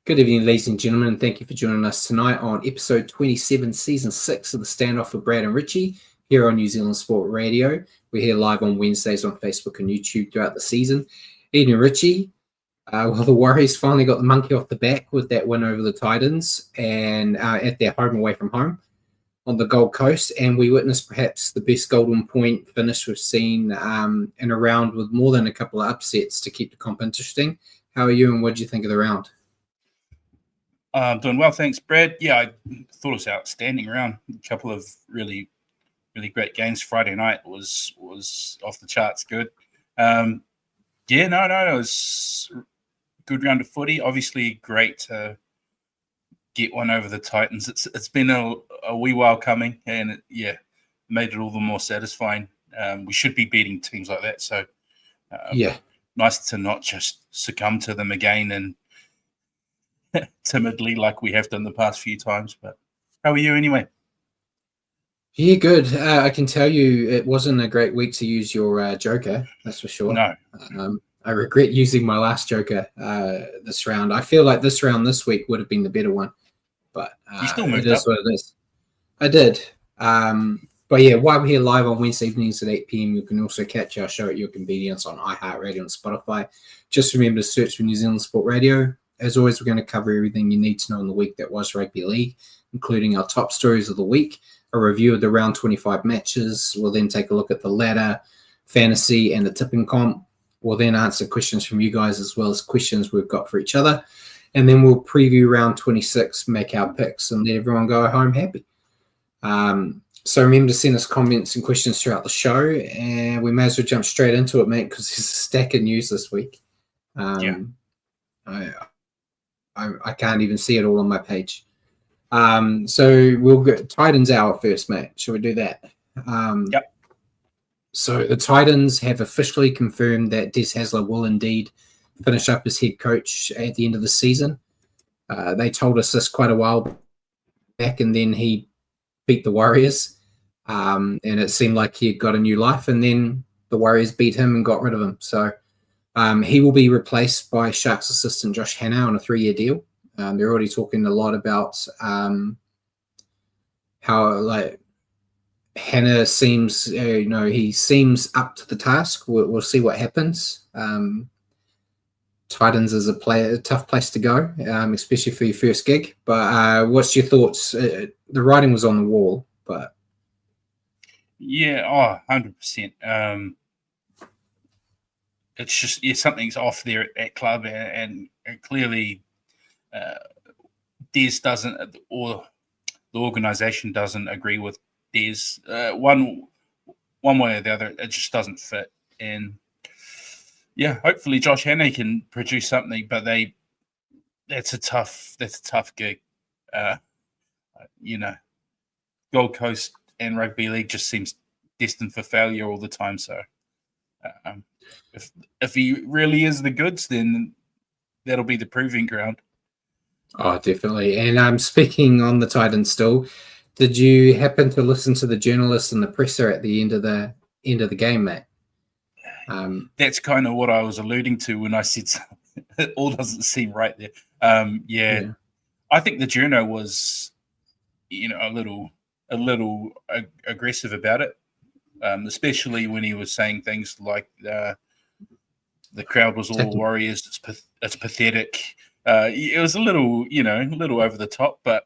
Good evening, ladies and gentlemen, and thank you for joining us tonight on episode 27, season 6 of the Standoff with Brad and Richie here on New Zealand Sport Radio. We're here live on Wednesdays on Facebook and YouTube throughout the season. Evening, Richie. The Warriors finally got the monkey off the back with that win over the Titans and at their home away from home on the Gold Coast, and we witnessed perhaps the best Golden Point finish we've seen in a round with more than a couple of upsets to keep the comp interesting. How are you, and what did you think of the round? I'm doing well, thanks, Brad. Yeah, I thought it was an outstanding round. A couple of really great games. Friday night was off the charts good. It was a good round of footy. Obviously, great to get one over the Titans. It's been a wee while coming, and it made it all the more satisfying. We should be beating teams like that, so nice to not just succumb to them again and timidly like we have done the past few times. But how are you anyway? Yeah, good. I can tell you it wasn't a great week to use your joker, that's for sure. No. I regret using my last joker this round. I feel like this round this week would have been the better one, but you still moved it is up. what it is. I did. But yeah, while we're here live on Wednesday evenings at 8 p.m, you can also catch our show at your convenience on iHeartRadio and Spotify. Just remember to search for New Zealand Sport Radio. As always, we're going to cover everything you need to know in the week that was rugby league, including our top stories of the week, a review of the round 25 matches. We'll then take a look at the ladder, fantasy, and the tipping comp. We'll then answer questions from you guys as well as questions we've got for each other. And then we'll preview round 26, make our picks, and let everyone go home happy. So remember to send us comments and questions throughout the show, and we may as well jump straight into it, mate, because there's a stack of news this week. I can't even see it all on my page. So we'll get Titans out first, mate. Shall we do that? Yep. So the Titans have officially confirmed that Des Hasler will indeed finish up as head coach at the end of the season. They told us this quite a while back, and then he beat the Warriors, and it seemed like he had got a new life, and then the Warriors beat him and got rid of him. So he will be replaced by Sharks assistant Josh Hannah on a 3-year deal. They're already talking a lot about how Hannah seems, he seems up to the task. We'll see what happens. Titans is a tough place to go, especially for your first gig. But what's your thoughts? The writing was on the wall, but 100%. It's just something's off there at club, and clearly Des doesn't, or the organisation doesn't agree with Des. One way or the other, it just doesn't fit. And hopefully Josh Hannah can produce something, but that's a tough gig. Gold Coast and rugby league just seems destined for failure all the time. So if he really is the goods, then that'll be the proving ground. Oh, definitely. And speaking on the Titans still, did you happen to listen to the journalist and the presser at the end of the game, mate? That's kind of what I was alluding to when I said it all doesn't seem right there. I think the journo was, a little aggressive about it, especially when he was saying things like the crowd was all Warriors. It's pathetic. It was a little over the top, but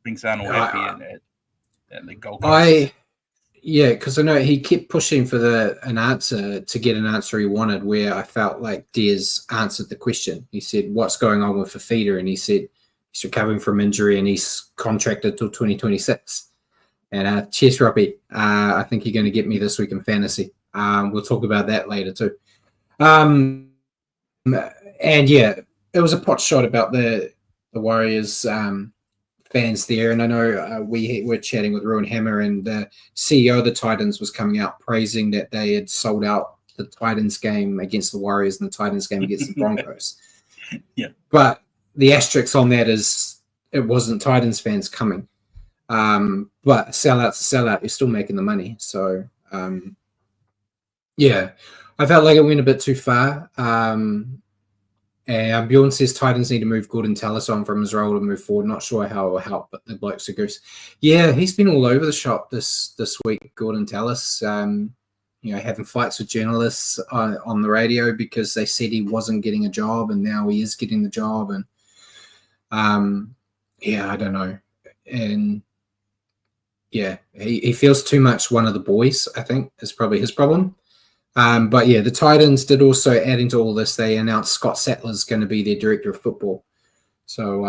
things aren't all happy at the Gold Coast. Because I know he kept pushing for an answer to get an answer he wanted, where I felt like Des answered the question. He said, "What's going on with Fafita?" And he said he's recovering from injury and he's contracted till 2026. And cheers, Robbie. I think you're going to get me this week in fantasy. We'll talk about that later too. It was a pot shot about the Warriors fans there, and I know we were chatting with Rowan Hammer, and the CEO of the Titans was coming out praising that they had sold out the Titans game against the Warriors and the Titans game against the Broncos. But the asterisk on that is it wasn't Titans fans coming. But sellout's a sellout. You're still making the money. So, I felt like it went a bit too far. Bjorn says Titans need to move Gordon Tallis on from his role to move forward. Not sure how it will help, but the bloke's a goose. Yeah, he's been all over the shop this week, Gordon Tallis. Having fights with journalists on the radio because they said he wasn't getting a job, and now he is getting the job. And I don't know. And yeah, he feels too much one of the boys, I think, is probably his problem. But yeah, the Titans did also, adding to all this, they announced Scott Sattler is going to be their director of football. So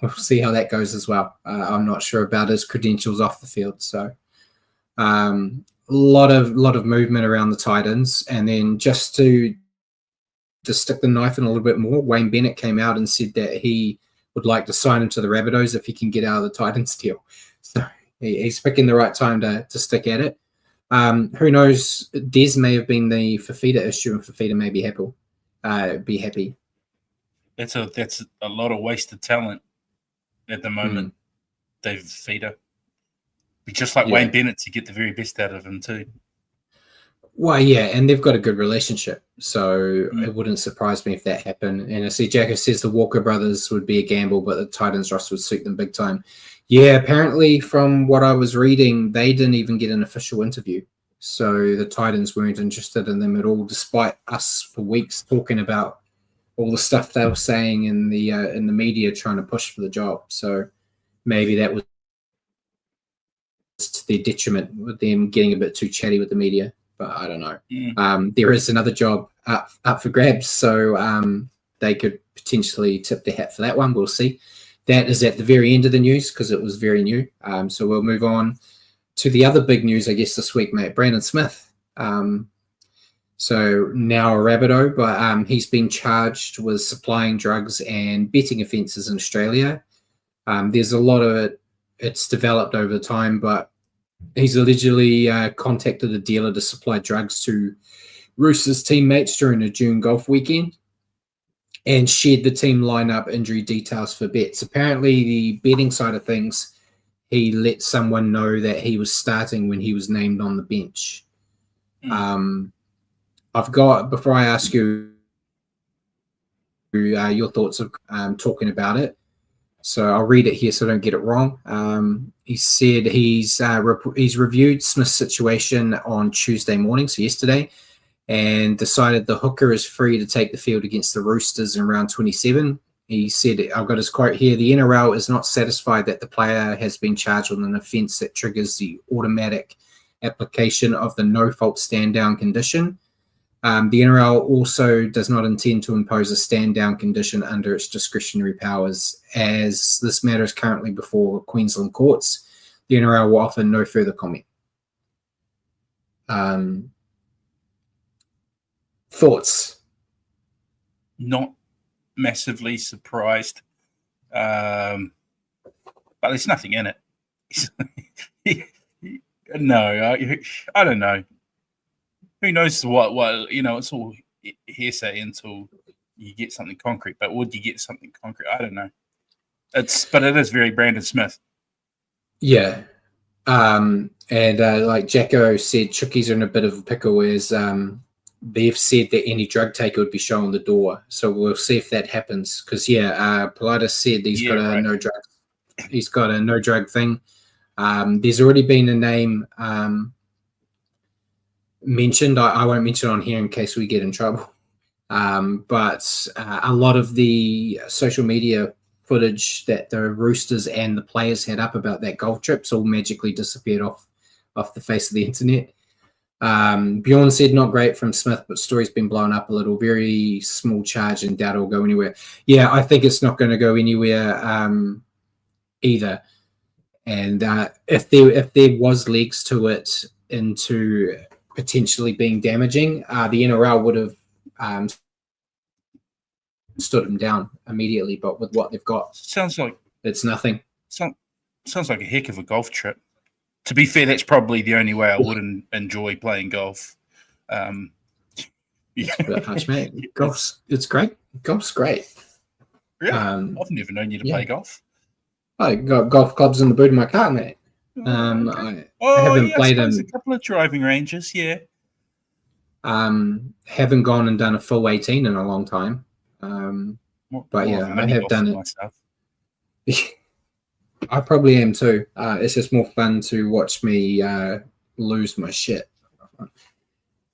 we'll see how that goes as well. I'm not sure about his credentials off the field. So a lot of movement around the Titans. And then just to stick the knife in a little bit more, Wayne Bennett came out and said that he would like to sign him to the Rabbitohs if he can get out of the Titans deal. So he's picking the right time to stick at it. Who knows? Des may have been the Fafita issue, and Fafita may be happy. That's a lot of wasted talent at the moment. David Fafita. Be just like Wayne Bennett to get the very best out of him too. Well, yeah, and they've got a good relationship, so it wouldn't surprise me if that happened. And I see Jacko says the Walker brothers would be a gamble, but the Titans roster would suit them big time. Yeah, apparently from what I was reading, they didn't even get an official interview. So the Titans weren't interested in them at all, despite us for weeks talking about all the stuff they were saying in the media trying to push for the job. So maybe that was to their detriment with them getting a bit too chatty with the media. But I don't know. There is another job up for grabs, so they could potentially tip their hat for that one. We'll see. That is at the very end of the news because it was very new. So we'll move on to the other big news, I guess, this week, mate. Brandon Smith. So now a Rabbitoh, but he's been charged with supplying drugs and betting offences in Australia. There's a lot of it. It's developed over time, but he's allegedly contacted a dealer to supply drugs to Roosters teammates during a June golf weekend and shared the team lineup injury details for bets. Apparently, the betting side of things, he let someone know that he was starting when he was named on the bench. I've got, before I ask you your thoughts of talking about it, so I'll read it here so I don't get it wrong. He said he's reviewed Smith's situation on Tuesday morning, so yesterday, and decided the hooker is free to take the field against the Roosters in round 27. He said, I've got his quote here, the NRL is not satisfied that the player has been charged with an offence that triggers the automatic application of the no-fault stand-down condition. The NRL also does not intend to impose a stand-down condition under its discretionary powers. As this matter is currently before Queensland courts, the NRL will offer no further comment. Thoughts? Not massively surprised, but there's nothing in it. No, I don't know. Who knows what it's all hearsay until you get something concrete. But would you get something concrete? I don't know. But it is very Brandon Smith. Yeah. And like Jacko said, Chookies are in a bit of a pickle as they've said that any drug taker would be shown the door. So we'll see if that happens. Because Politis said he's got a no drug. He's got a no drug thing. There's already been a name mentioned. I won't mention on here in case we get in trouble. But a lot of the social media footage that the Roosters and the players had up about that golf trip all magically disappeared off the face of the internet. Bjorn said not great from Smith, but story's been blown up a little. Very small charge and doubt it'll go anywhere. Yeah, I think it's not going to go anywhere either. And if there was legs to it into potentially being damaging, the NRL would have stood him down immediately. But with what they've got, sounds like it's nothing. Sounds like a heck of a golf trip. To be fair, that's probably the only way I would enjoy playing golf. It's a bit harsh, mate. It's great. Golf's great. Really? I've never known you to play golf. I got golf clubs in the boot of my car, mate. I haven't played in a couple of driving ranges, yeah. Haven't gone and done a full 18 in a long time. But yeah, I have done it. Myself. I probably am too. It's just more fun to watch me lose my shit.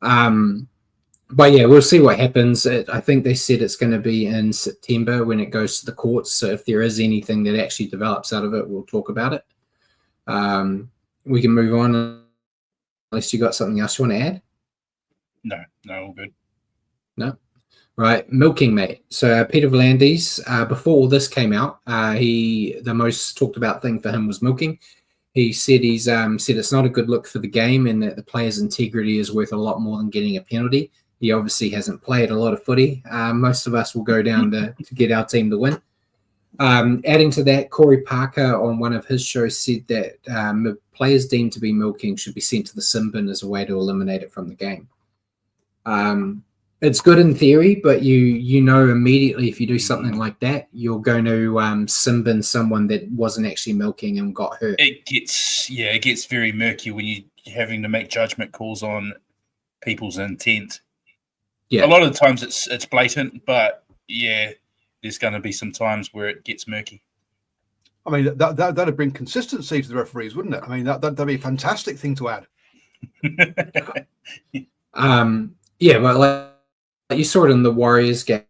But yeah, we'll see what happens. I think they said it's going to be in September when it goes to the courts. So if there is anything that actually develops out of it, we'll talk about it. We can move on unless you got something else you want to add. No, all good. No. Right, milking, mate. So Peter V'landys, before all this came out, the most talked about thing for him was milking. He said said it's not a good look for the game and that the player's integrity is worth a lot more than getting a penalty. He obviously hasn't played a lot of footy. Most of us will go down to get our team to win. Adding to that, Corey Parker on one of his shows said that players deemed to be milking should be sent to the sin bin as a way to eliminate it from the game. It's good in theory, but you know immediately if you do something like that, you're going to sin bin someone that wasn't actually milking and got hurt. It gets very murky when you're having to make judgment calls on people's intent. Yeah, a lot of the times it's blatant, but yeah, there's going to be some times where it gets murky. I mean, that'd bring consistency to the referees, wouldn't it? I mean, that'd be a fantastic thing to add. Yeah, but like you saw it in the Warriors game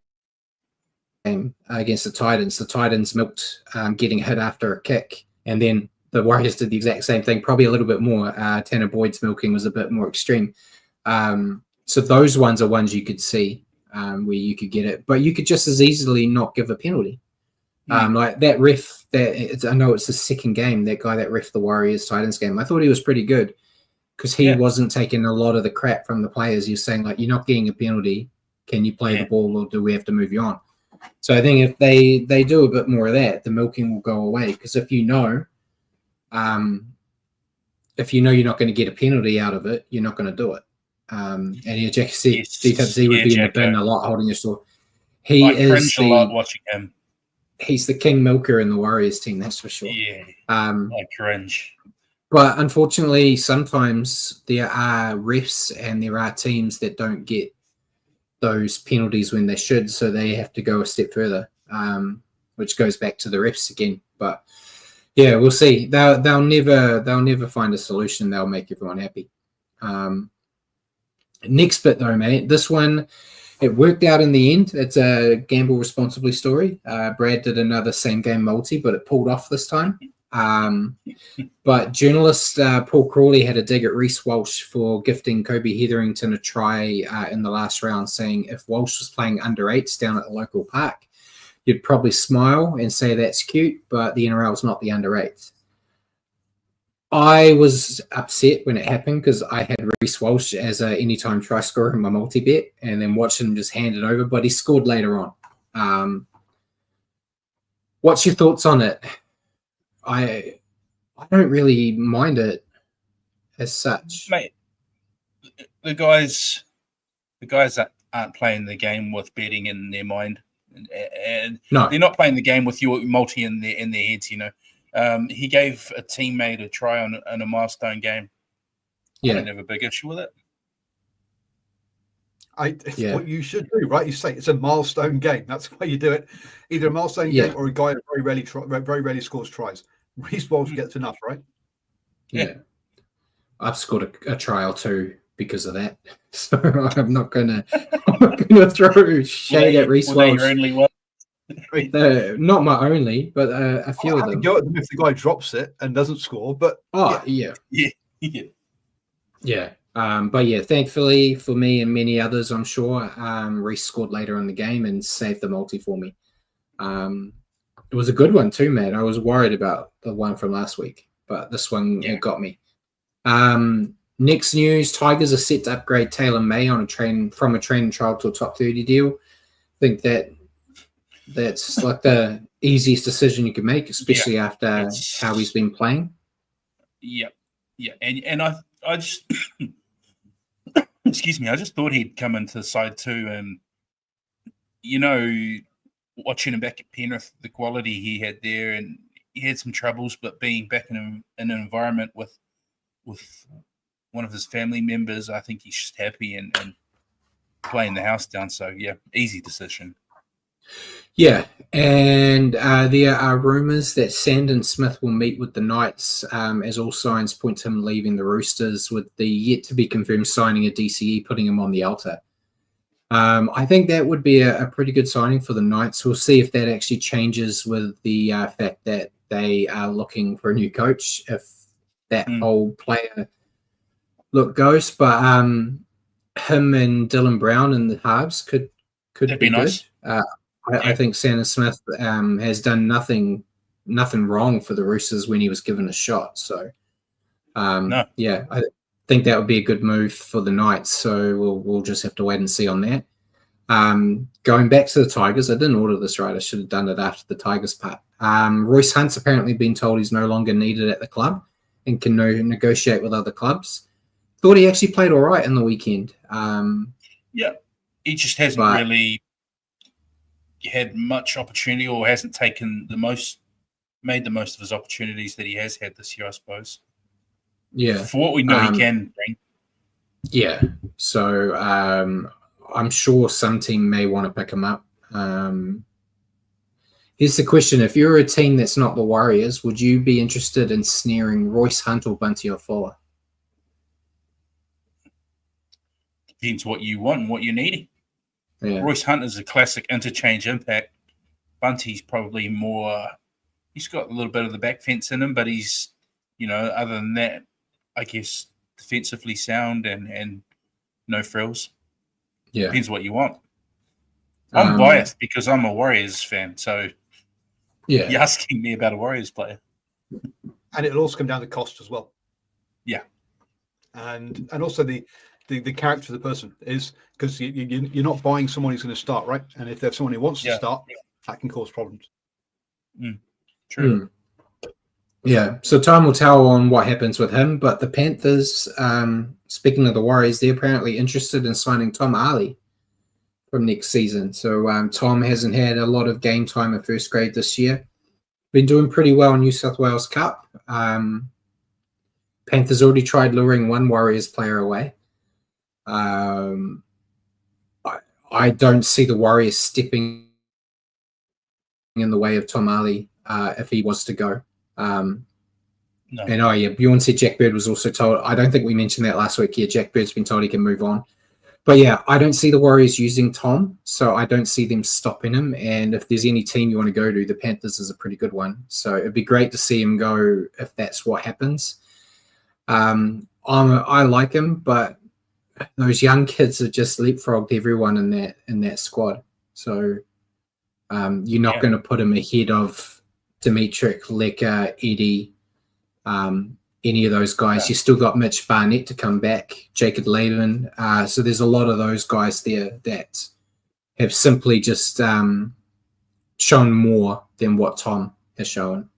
against the Titans. The Titans milked getting hit after a kick, and then the Warriors did the exact same thing, probably a little bit more. Tanner Boyd's milking was a bit more extreme. So those ones are ones you could see where you could get it, but you could just as easily not give a penalty. Like that ref, I know it's the second game, that guy that ref the Warriors Titans game, I thought he was pretty good because he wasn't taking a lot of the crap from the players. He was saying, like, you're not getting a penalty. Can you play the ball or do we have to move you on? So I think if they do a bit more of that, the milking will go away. Because if you know you're not going to get a penalty out of it, you're not going to do it. And Jack said D-Tub-Z would be in the bin a lot holding your store. I cringe a lot watching him. He's the king milker in the Warriors team, that's for sure. Yeah, I cringe. But unfortunately, sometimes there are refs and there are teams that don't get those penalties when they should, so they have to go a step further, which goes back to the refs again. But yeah, we'll see. They'll never find a solution. They'll make everyone happy. Next bit though, mate. This one, it worked out in the end. It's a gamble responsibly story. Brad did another same game multi, but it pulled off this time. But journalist Paul Crawley had a dig at Reece Walsh for gifting Kobe Hetherington a try in the last round, saying if Walsh was playing under eights down at the local park, you'd probably smile and say that's cute, but the NRL is not the under eights. I was upset when it happened because I had Reece Walsh as a anytime try scorer in my multi-bet and then watched him just hand it over, but he scored later on. What's your thoughts on it? I don't really mind it as such. Mate, the guys that aren't playing the game with betting in their mind, and no, they're not playing the game with your multi in their heads. You know, he gave a teammate a try on a milestone game. I don't have a big issue with it. What you should do, right? You say it's a milestone game. That's why you do it. Either a milestone game or a guy that very rarely scores tries. Reece Walsh gets enough, right? Yeah. I've scored a try or two because of that. So I'm not gonna throw shade at Reece Walsh. Your only one? Not my only, but a few of them. Go at them if the guy drops it and doesn't score, but yeah. But yeah, thankfully for me and many others, I'm sure, Reece scored later in the game and saved the multi for me. It was a good one too, man. I was worried about the one from last week, but this one it got me. Next news: Tigers are set to upgrade Taylor May on from a training trial to a top 30 deal. I think that's like the easiest decision you can make, especially after how he's been playing. Yeah, and I just excuse me, I just thought he'd come into the side too, and you know, watching him back at Penrith, the quality he had there, and he had some troubles, but being back in an environment with one of his family members, I think he's just happy and playing the house down. So yeah, easy decision. Yeah, and there are rumours that Sandon Smith will meet with the Knights, as all signs point to him leaving the Roosters, with the yet-to-be-confirmed signing of DCE putting him on the altar. I think that would be a pretty good signing for the Knights. We'll see if that actually changes with the fact that they are looking for a new coach, if that whole player look goes. But him and Dylan Brown in the halves could be nice. Good. I think Sandon Smith has done nothing wrong for the Roosters when he was given a shot. So, yeah, I think that would be a good move for the Knights. So we'll just have to wait and see on that. Going back to the Tigers, I didn't order this right. I should have done it after the Tigers part. Royce Hunt's apparently been told he's no longer needed at the club and can negotiate with other clubs. Thought he actually played all right in the weekend. Yeah, he just hasn't really had much opportunity, or hasn't made the most of his opportunities that he has had this year, I suppose. Yeah. For what we know he can bring. Yeah. So I'm sure some team may want to pick him up. Here's the question. If you're a team that's not the Warriors, would you be interested in snaring Royce Hunt or Bunty Ofoa? Depends what you want and what you're needing. Yeah. Royce Hunt is a classic interchange impact. Bunty's probably more, he's got a little bit of the back fence in him, but he's, other than that, I guess defensively sound and no frills. Yeah. Depends what you want. I'm biased because I'm a Warriors fan, so yeah, you're asking me about a Warriors player. And it'll also come down to cost as well. Yeah. And also the character of the person is, because you're not buying someone who's going to start, right? And if there's someone who wants to start, that can cause problems. True. Yeah, so time will tell on what happens with him. But the Panthers, speaking of the Warriors, they're apparently interested in signing Tom Ali from next season. So Tom hasn't had a lot of game time at first grade this year. Been doing pretty well in New South Wales Cup. Panthers already tried luring one Warriors player away. I don't see the Warriors stepping in the way of Tom Ali if he was to go. No. And Bjorn said Jack Bird was also told. I don't think we mentioned that last week. Yeah, Jack Bird's been told he can move on. But yeah, I don't see the Warriors using Tom, so I don't see them stopping him. And if there's any team you want to go to, the Panthers is a pretty good one. So it'd be great to see him go if that's what happens. I like him, but those young kids have just leapfrogged everyone in that squad. So you're not going to put him ahead of Dimitri, Lecker, Eddie, any of those guys. You still got Mitch Barnett to come back, Jacob Levin. So there's a lot of those guys there that have simply just shown more than what Tom has shown.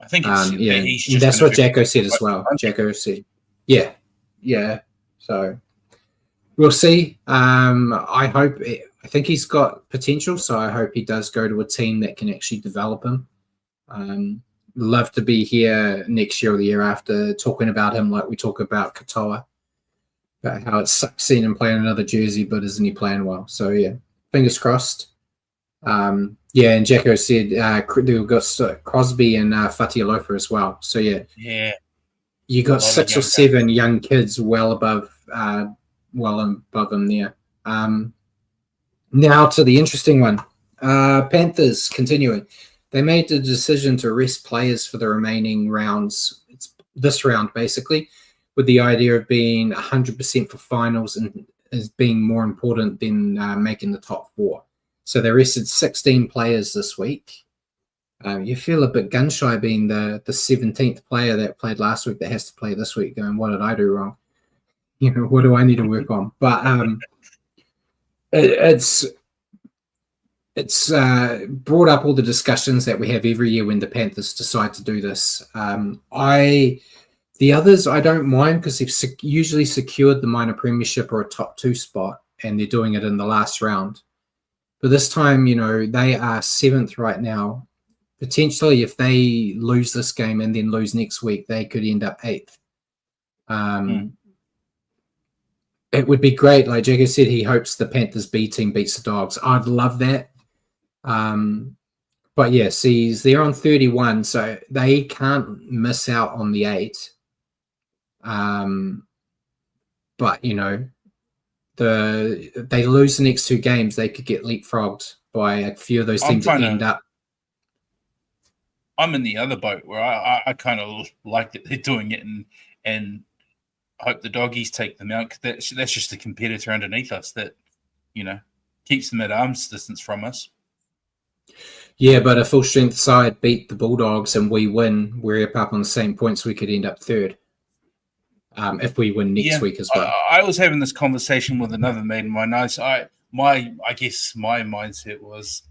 I think he's just that's what Jacko said as well. Jacko said, yeah. So we'll see. I think he's got potential, so I hope he does go to a team that can actually develop him. Love to be here next year or the year after talking about him like we talk about Katoa, about how it sucks seeing him play in another jersey, but isn't he playing well? So yeah, fingers crossed. And Jacko said they've got Crosby and Fatialofa as well. So yeah, you got 6 or 7 young kids well above him there. Now to the interesting one, Panthers continuing. They made the decision to rest players for the remaining rounds. It's this round, basically, with the idea of being 100% for finals and as being more important than making the top 4. So they rested 16 players this week. You feel a bit gun-shy being the 17th player that played last week that has to play this week, going, what did I do wrong? What do I need to work on? But it's brought up all the discussions that we have every year when the Panthers decide to do this. The others I don't mind because they've usually secured the minor premiership or a top 2 spot, and they're doing it in the last round. But this time, they are 7th right now. Potentially, if they lose this game and then lose next week, they could end up 8th. It would be great. Like Jagger said, he hopes the Panthers B team beats the Dogs. I'd love that. But yeah, see, they're on 31, so they can't miss out on the 8. But you know, they lose the next 2 games, they could get leapfrogged by a few of those teams that end up. I'm in the other boat where I kind of like that they're doing it and hope the doggies take them out. That's just a competitor underneath us that, you know, keeps them at arm's distance from us. Yeah, but a full strength side beat the Bulldogs and we win, we're up on the same points, we could end up 3rd. If we win next week as well. I was having this conversation with another mate of mine. I guess my mindset was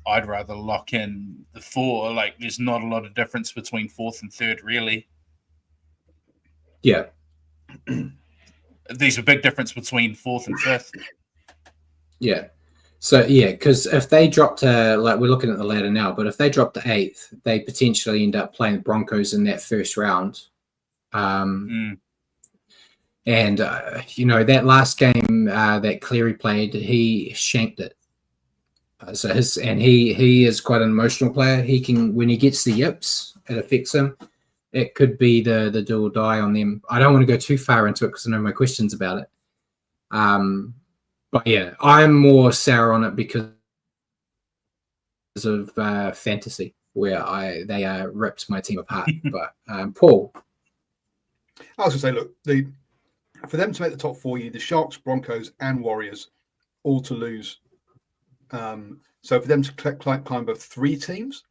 I'd rather lock in the 4. Like, there's not a lot of difference between 4th and 3rd, really. Yeah. There's a big difference between 4th and 5th. Yeah. So, yeah, because if they drop to, like, we're looking at the ladder now, but if they drop to 8th, they potentially end up playing the Broncos in that first round. And, you know, that last game that Cleary played, he shanked it. He is quite an emotional player. He can, when he gets the yips, it affects him. It could be the do or die on them. I don't want to go too far into it because I know my questions about it. But yeah, I'm more sour on it because of fantasy, where they ripped my team apart. But Paul, I was going to say, look, for them to make the top 4, you need the Sharks, Broncos, and Warriors all to lose. So for them to climb above 3 teams,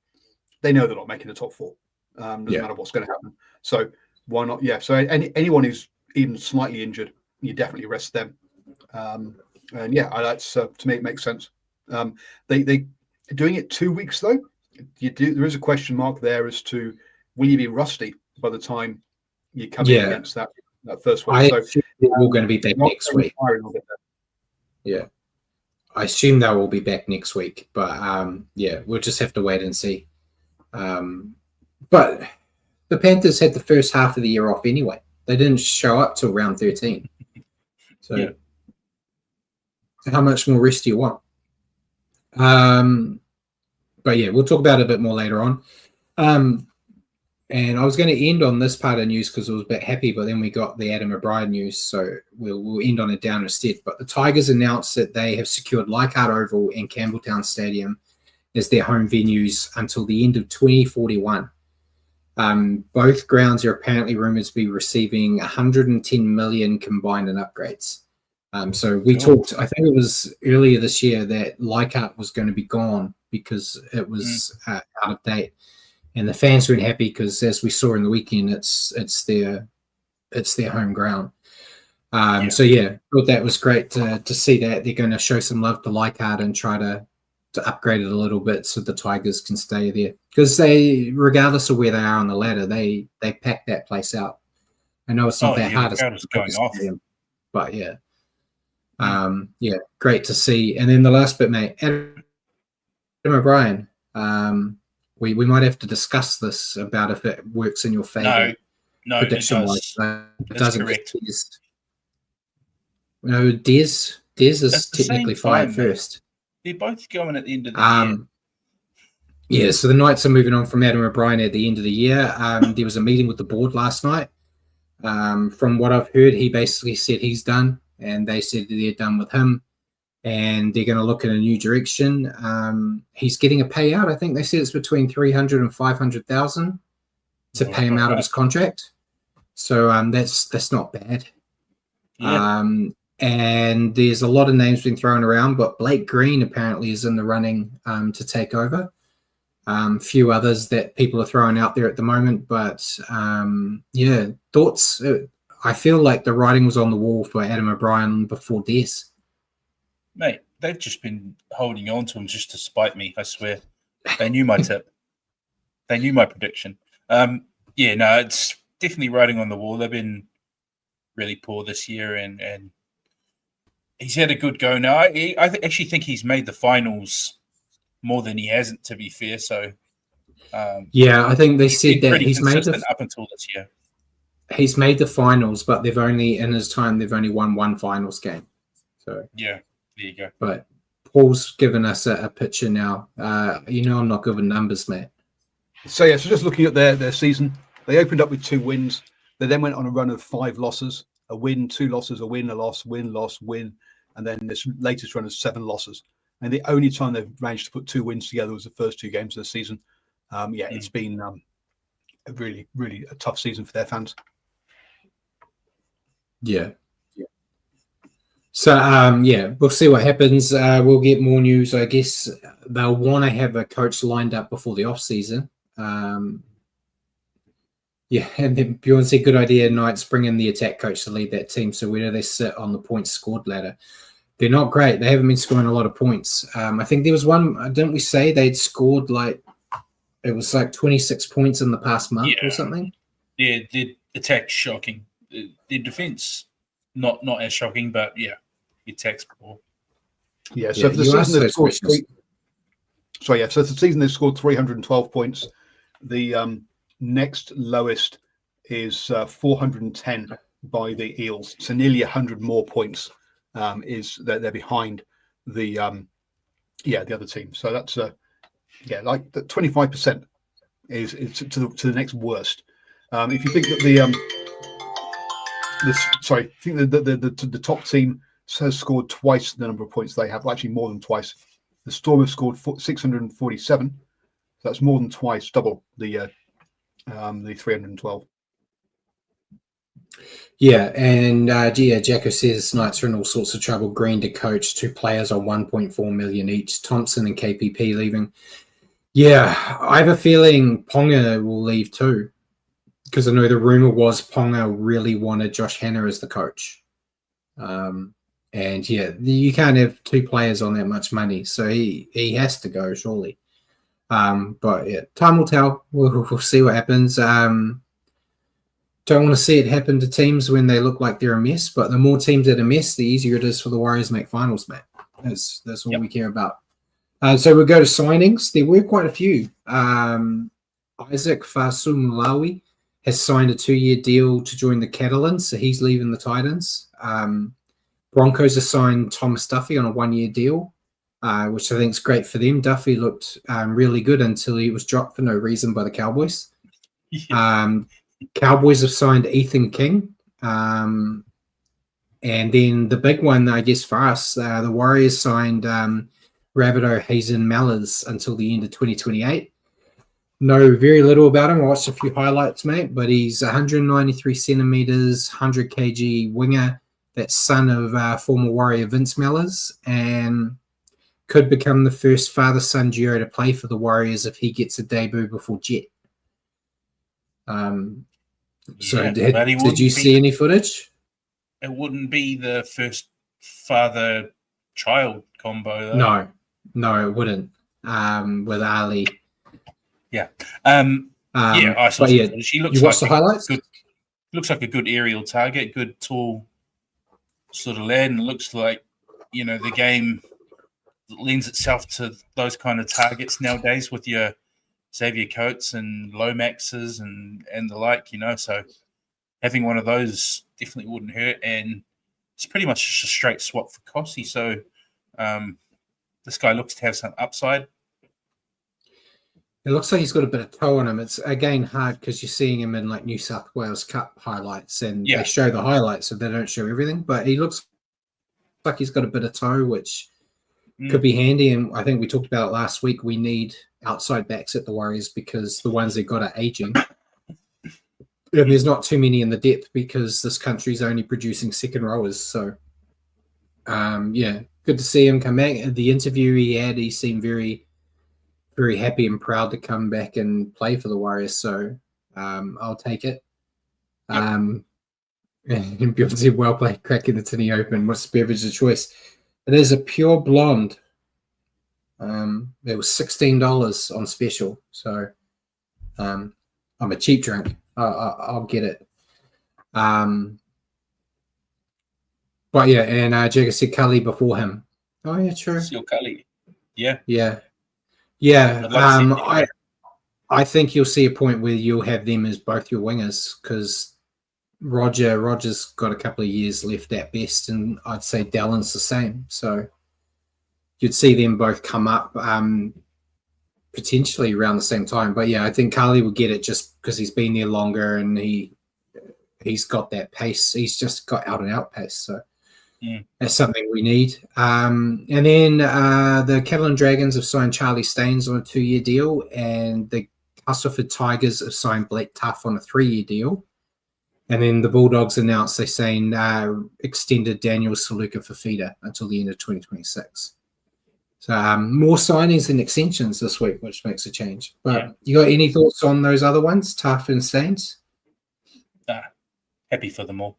they know they're not making the top 4. Doesn't matter what's going to happen. So why not? Yeah. So anyone who's even slightly injured, you definitely rest them. And yeah, that's to me it makes sense. They doing it 2 weeks though. There is a question mark there as to will you be rusty by the time you come in against that first one. I assume they're all going to be back next week. Yeah. I assume they'll all be back next week, but yeah, we'll just have to wait and see. But the Panthers had the first half of the year off anyway. They didn't show up till round 13. So how much more rest do you want? But yeah, we'll talk about it a bit more later on. And I was going to end on this part of news because it was a bit happy, but then we got the Adam O'Brien news, so we'll end on it down instead. But the Tigers announced that they have secured Leichhardt Oval and Campbelltown Stadium as their home venues until the end of 2041. Both grounds are apparently rumored to be receiving 110 million combined in upgrades. So we talked, I think it was earlier this year, that Leichhardt was going to be gone because it was out of date. And the fans weren't happy because, as we saw in the weekend, it's their home ground. So yeah, thought that was great to see that they're going to show some love to Leichhardt and try to upgrade it a little bit so the Tigers can stay there, because they, regardless of where they are on the ladder, they pack that place out. I know it's not that hard. It's going off. But yeah, yeah, great to see. And then the last bit, mate, Adam O'Brien. We might have to discuss this about if it works in your favor. No, prediction-wise. It doesn't. Correct. No, Des is technically fired first. They're both going at the end of the year. Yeah, so the Knights are moving on from Adam O'Brien at the end of the year. There was a meeting with the board last night. From what I've heard, he basically said he's done, and they said they're done with him. And they're going to look in a new direction. He's getting a payout. I think they said it's between 300 and 500,000 to pay him out of his contract. So that's not bad. Yeah. And there's a lot of names being thrown around, but Blake Green apparently is in the running to take over. Few others that people are throwing out there at the moment, but yeah, thoughts. I feel like the writing was on the wall for Adam O'Brien before Des. Mate, they've just been holding on to him just to spite me, I swear. They knew my tip. They knew my prediction. Yeah, no, it's definitely writing on the wall. They've been really poor this year, and he's had a good go now. I actually think he's made the finals more than he hasn't, to be fair. So, yeah, I think they said that he's made up until this year. He's made the finals, but they've only, in his time, they've only won one finals game. So yeah. There you go. But Paul's given us a picture now. I'm not good with numbers, mate. So just looking at their season, they opened up with 2 wins. They then went on a run of 5 losses, a win, 2 losses, a win, a loss, win, loss, win, and then this latest run of 7 losses. And the only time they've managed to put 2 wins together was the first 2 games of the season. It's been a really, really a tough season for their fans. Yeah. So, we'll see what happens. We'll get more news. I guess they'll want to have a coach lined up before the off-season. And then Bjorn said, good idea, Knights bring in the attack coach to lead that team. So where do they sit on the points scored ladder? They're not great. They haven't been scoring a lot of points. I think there was one, didn't we say they'd scored it was 26 points in the past month or something? Yeah, the attack shocking. The defense, not as shocking, but the attack's poor. Yeah, so for the season they've scored so for the season they've scored 312 points. The next lowest is 410 by the Eels. So nearly 100 more points is that they're behind the other team. So that's like the 25% is to the next worst. If you think that the top team has scored twice the number of points they have, actually more than twice. The Storm have scored 647. So that's more than twice, double the 312. Yeah, and Jacko says Knights are in all sorts of trouble. Green to coach, 2 players on 1.4 million each. Thompson and KPP leaving. Yeah, I have a feeling Ponga will leave too, because I know the rumor was Ponga really wanted Josh Hanna as the coach. And you can't have 2 players on that much money, so he has to go surely. But time will tell. We'll see what happens. Don't want to see it happen to teams when they look like they're a mess, but the more teams that are a mess, the easier it is for the Warriors to make finals, mate. That's all we care about. So we'll go to signings. There were quite a few. Isaac Fasumulawi has signed a 2-year deal to join the Catalans, so he's leaving the Titans. Broncos have signed Thomas Duffy on a 1-year deal, which I think is great for them. Duffy looked really good until he was dropped for no reason by the Cowboys. Cowboys have signed Ethan King. And then the big one, I guess, for us, the Warriors signed Rabido Hazen Mallers until the end of 2028. Know very little about him. I watched a few highlights, mate, but he's 193 centimeters, 100 kg winger. That's son of former Warrior Vince Mallers, and could become the first father-son duo to play for the Warriors if he gets a debut before Jet. Did you see any footage? It wouldn't be the first father-child combo, though. No, it wouldn't. With Ali. Yeah. I saw some footage. He looks the highlights? Looks like a good aerial target, good tall sort of lad, and it looks like, the game lends itself to those kind of targets nowadays with your Xavier Coates and Lomaxes and the like, so having one of those definitely wouldn't hurt, and it's pretty much just a straight swap for Kossi, so this guy looks to have some upside. It looks like he's got a bit of toe on him. It's, again, hard because you're seeing him in New South Wales Cup highlights, and they show the highlights, so they don't show everything. But he looks like he's got a bit of toe, which could be handy. And I think we talked about it last week. We need outside backs at the Warriors because the ones they got are aging. And there's not too many in the depth because this country's only producing second rowers. So, good to see him come back. The interview he had, he seemed very, very happy and proud to come back and play for the Warriors. So I'll take it. And Bjorn said, well played, cracking the Tinny Open. What's the beverage of choice? It is a pure blonde. It was $16 on special. So I'm a cheap drink. I'll get it. And Jagger said Cully before him. Oh, yeah, true. Still Cully. Yeah. I think you'll see a point where you'll have them as both your wingers because Roger's got a couple of years left at best, and I'd say Dallon's the same. So, you'd see them both come up potentially around the same time. But yeah, I think Carly will get it just because he's been there longer and he's got that pace. He's just got out and out pace. So that's something we need. And then the Catalan Dragons have signed Charlie Staines on a 2-year deal, and the Castleford Tigers have signed Blake Tough on a 3-year deal. And then the Bulldogs announced they're saying extended Daniel Saluka Fafita until the end of 2026. So more signings and extensions this week, which makes a change. But you got any thoughts on those other ones, Tough and Staines? Happy for them all.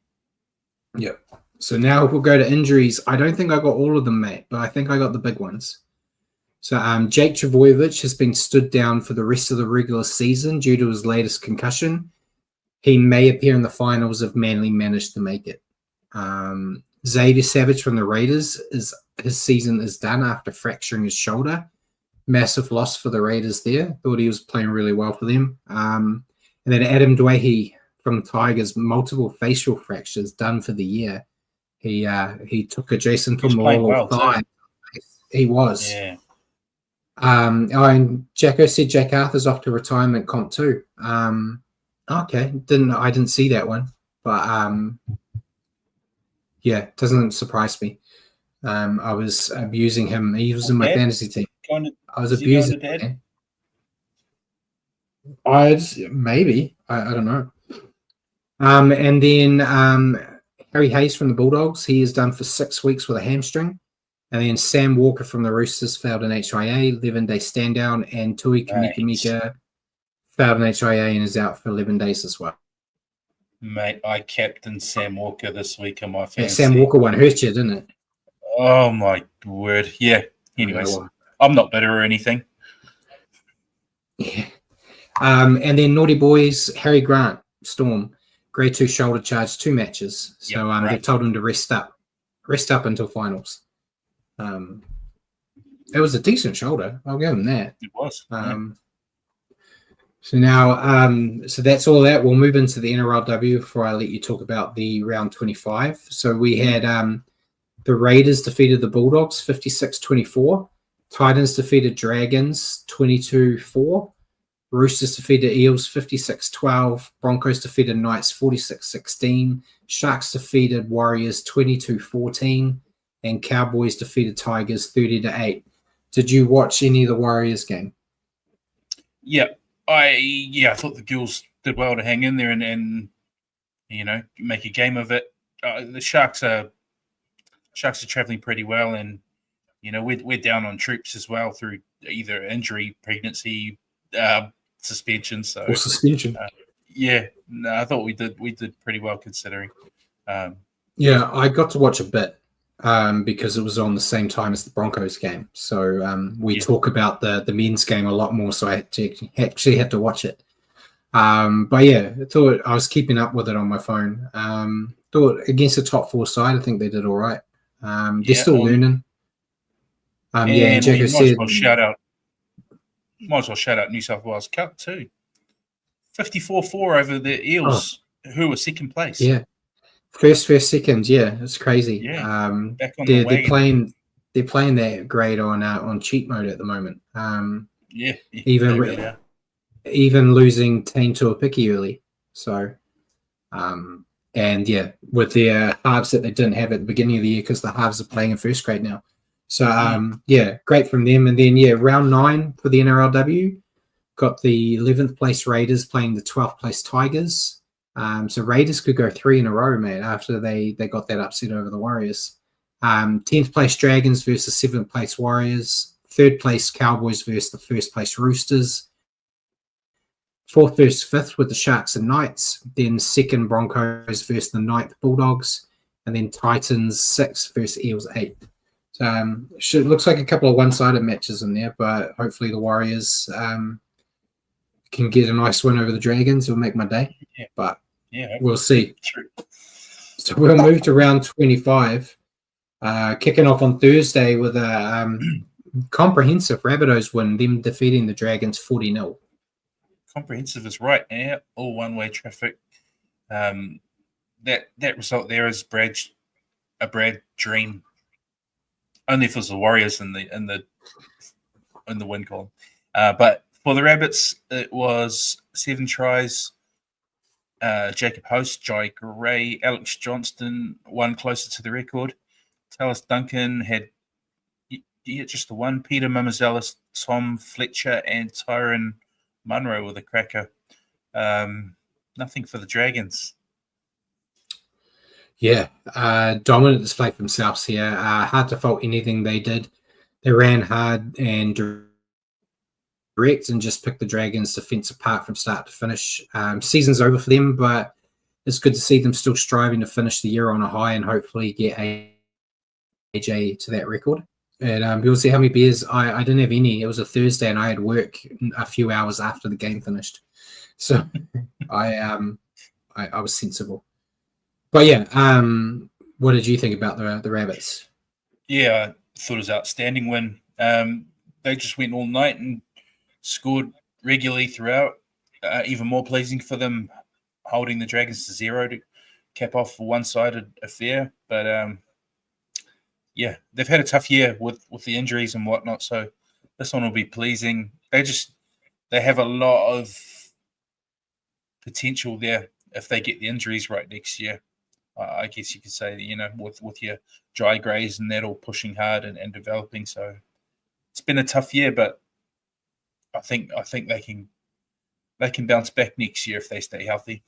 Yep. So now we'll go to injuries. I don't think I got all of them, mate, but I think I got the big ones. So Jake Trbojevic has been stood down for the rest of the regular season due to his latest concussion. He may appear in the finals if Manly manage to make it. Xavier Savage from the Raiders, his season is done after fracturing his shoulder. Massive loss for the Raiders there. Thought he was playing really well for them. And then Adam Dwayhe from the Tigers, multiple facial fractures, done for the year. He took a Jason Tomorrow thigh. He was. Yeah. And Jacko said Jack Arthur's off to retirement comp too. Okay, I didn't see that one, but yeah, doesn't surprise me. I was abusing him. He was in my fantasy team. I was abusing him. Maybe I don't know. And then Harry Hayes from the Bulldogs, he is done for 6 weeks with a hamstring. And then Sam Walker from the Roosters failed an HIA, 11-day stand down, and Tui Kamika failed an HIA and is out for 11 days as well. Mate, I captained Sam Walker this week in my fantasy. Yeah, Sam Walker one hurt you, didn't it? Oh, my word. Yeah. Anyways, I'm not bitter or anything. Yeah. And then Naughty Boys, Harry Grant, Storm, grade 2 shoulder charge, 2 matches. So they've told him to rest up until finals. It was a decent shoulder. I'll give him that. It was. So now, so that's all that. We'll move into the NRLW before I let you talk about the round 25. So we had the Raiders defeated the Bulldogs 56-24. Titans defeated Dragons 22-4. Roosters defeated Eels 56-12. Broncos defeated Knights 46-16. Sharks defeated Warriors 22-14. And Cowboys defeated Tigers 30-8. Did you watch any of the Warriors game? Yeah. I thought the Gills did well to hang in there and make a game of it. The Sharks are traveling pretty well, and we're down on troops as well through either injury, pregnancy, suspension. Or suspension. I thought we did pretty well considering. Yeah, I got to watch a bit because it was on the same time as the Broncos game. So we talk about the men's game a lot more, so I actually had to watch it. But yeah, I thought I was keeping up with it on my phone. Thought against the top 4 side, I think they did all right. They're still learning. And Jacko said, might as well shout out New South Wales Cup too. 54-4 over the Eels, who were second place. Yeah. First, second, yeah, it's crazy. Yeah, back on they're playing that grade on cheat mode at the moment. Even losing Tane to a picky early. So, and yeah, with their halves that they didn't have at the beginning of the year because the halves are playing in first grade now. So, great from them. And then round 9 for the NRLW, got the 11th place Raiders playing the 12th place Tigers. So Raiders could go 3 in a row, mate, after they got that upset over the Warriors. 10th place Dragons versus 7th place Warriors. 3rd place Cowboys versus the 1st place Roosters. 4th versus 5th with the Sharks and Knights. Then 2nd Broncos versus the 9th Bulldogs. And then Titans 6th versus Eels 8th. So it looks like a couple of one-sided matches in there, but hopefully the Warriors can get a nice win over the Dragons. It'll make my day. Yeah. But we'll see. True. So we'll move to round 25, kicking off on Thursday with a comprehensive Rabbitohs win, them defeating the Dragons 40-0. Comprehensive is right. Yeah, all one-way traffic. That result there is a Brad dream. only if it was the Warriors in the win column. But for the Rabbits, it was 7 tries. Jacob Host, Jai Gray, Alex Johnston, one closer to the record. Tallis Duncan had just the one. Peter Mamazelis, Tom Fletcher, and Tyron Munro with a cracker. Nothing for the Dragons. Yeah, dominant display from Souths here. Hard to fault anything they did. They ran hard and direct and just picked the Dragons' defense apart from start to finish. Season's over for them, but it's good to see them still striving to finish the year on a high and hopefully get AJ to that record. And we'll see how many beers. I didn't have any. It was a Thursday and I had work a few hours after the game finished. So I was sensible. But yeah, what did you think about the Rabbits? Yeah, I thought it was an outstanding win. They just went all night and scored regularly throughout. Even more pleasing for them, holding the Dragons to 0 to cap off a one-sided affair. But yeah, they've had a tough year with the injuries and whatnot. So this one will be pleasing. They have a lot of potential there if they get the injuries right next year. I guess you could say, with your Jai Grays and that all pushing hard and developing. So it's been a tough year, but I think they can bounce back next year if they stay healthy.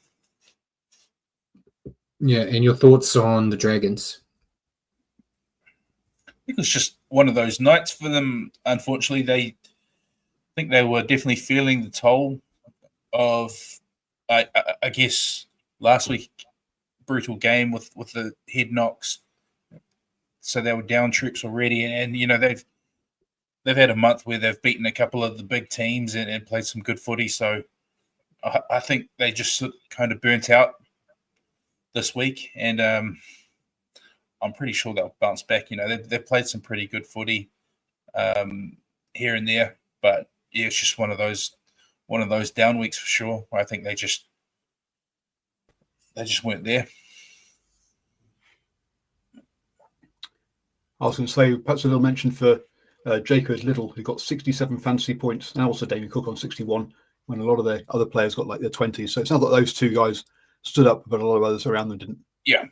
Yeah, and your thoughts on the Dragons? I think it was just one of those nights for them. Unfortunately, I think they were definitely feeling the toll of, I guess, last week. Brutal game with the head knocks, so they were down troops already, and they've had a month where they've beaten a couple of the big teams and played some good footy. So I think they just kind of burnt out this week, and I'm pretty sure they'll bounce back. They've played some pretty good footy here and there, but yeah, it's just one of those down weeks for sure. I think they just weren't there. I was going to say, perhaps a little mention for Jacobs Little, who got 67 fantasy points, and also Damien Cook on 61, when a lot of their other players got like their 20s. So it sounds like those two guys stood up, but a lot of others around them didn't. Yeah.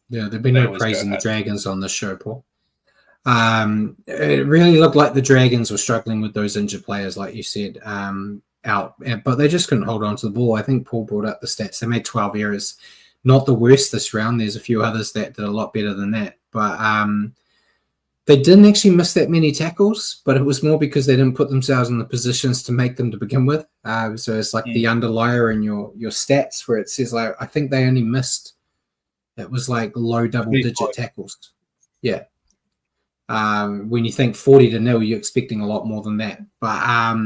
Yeah, there've been no praising the Dragons on this show, Paul. It really looked like the Dragons were struggling with those injured players, like you said, out, but they just couldn't hold on to the ball. I think Paul brought up the stats. They made 12 errors. Not the worst this round. There's a few others that did a lot better than that. But they didn't actually miss that many tackles, but it was more because they didn't put themselves in the positions to make them to begin with. So it's like the underlier in your stats where it says, like, I think they only missed, it was like low double-digit tackles. Yeah. When you think 40-0, you're expecting a lot more than that. But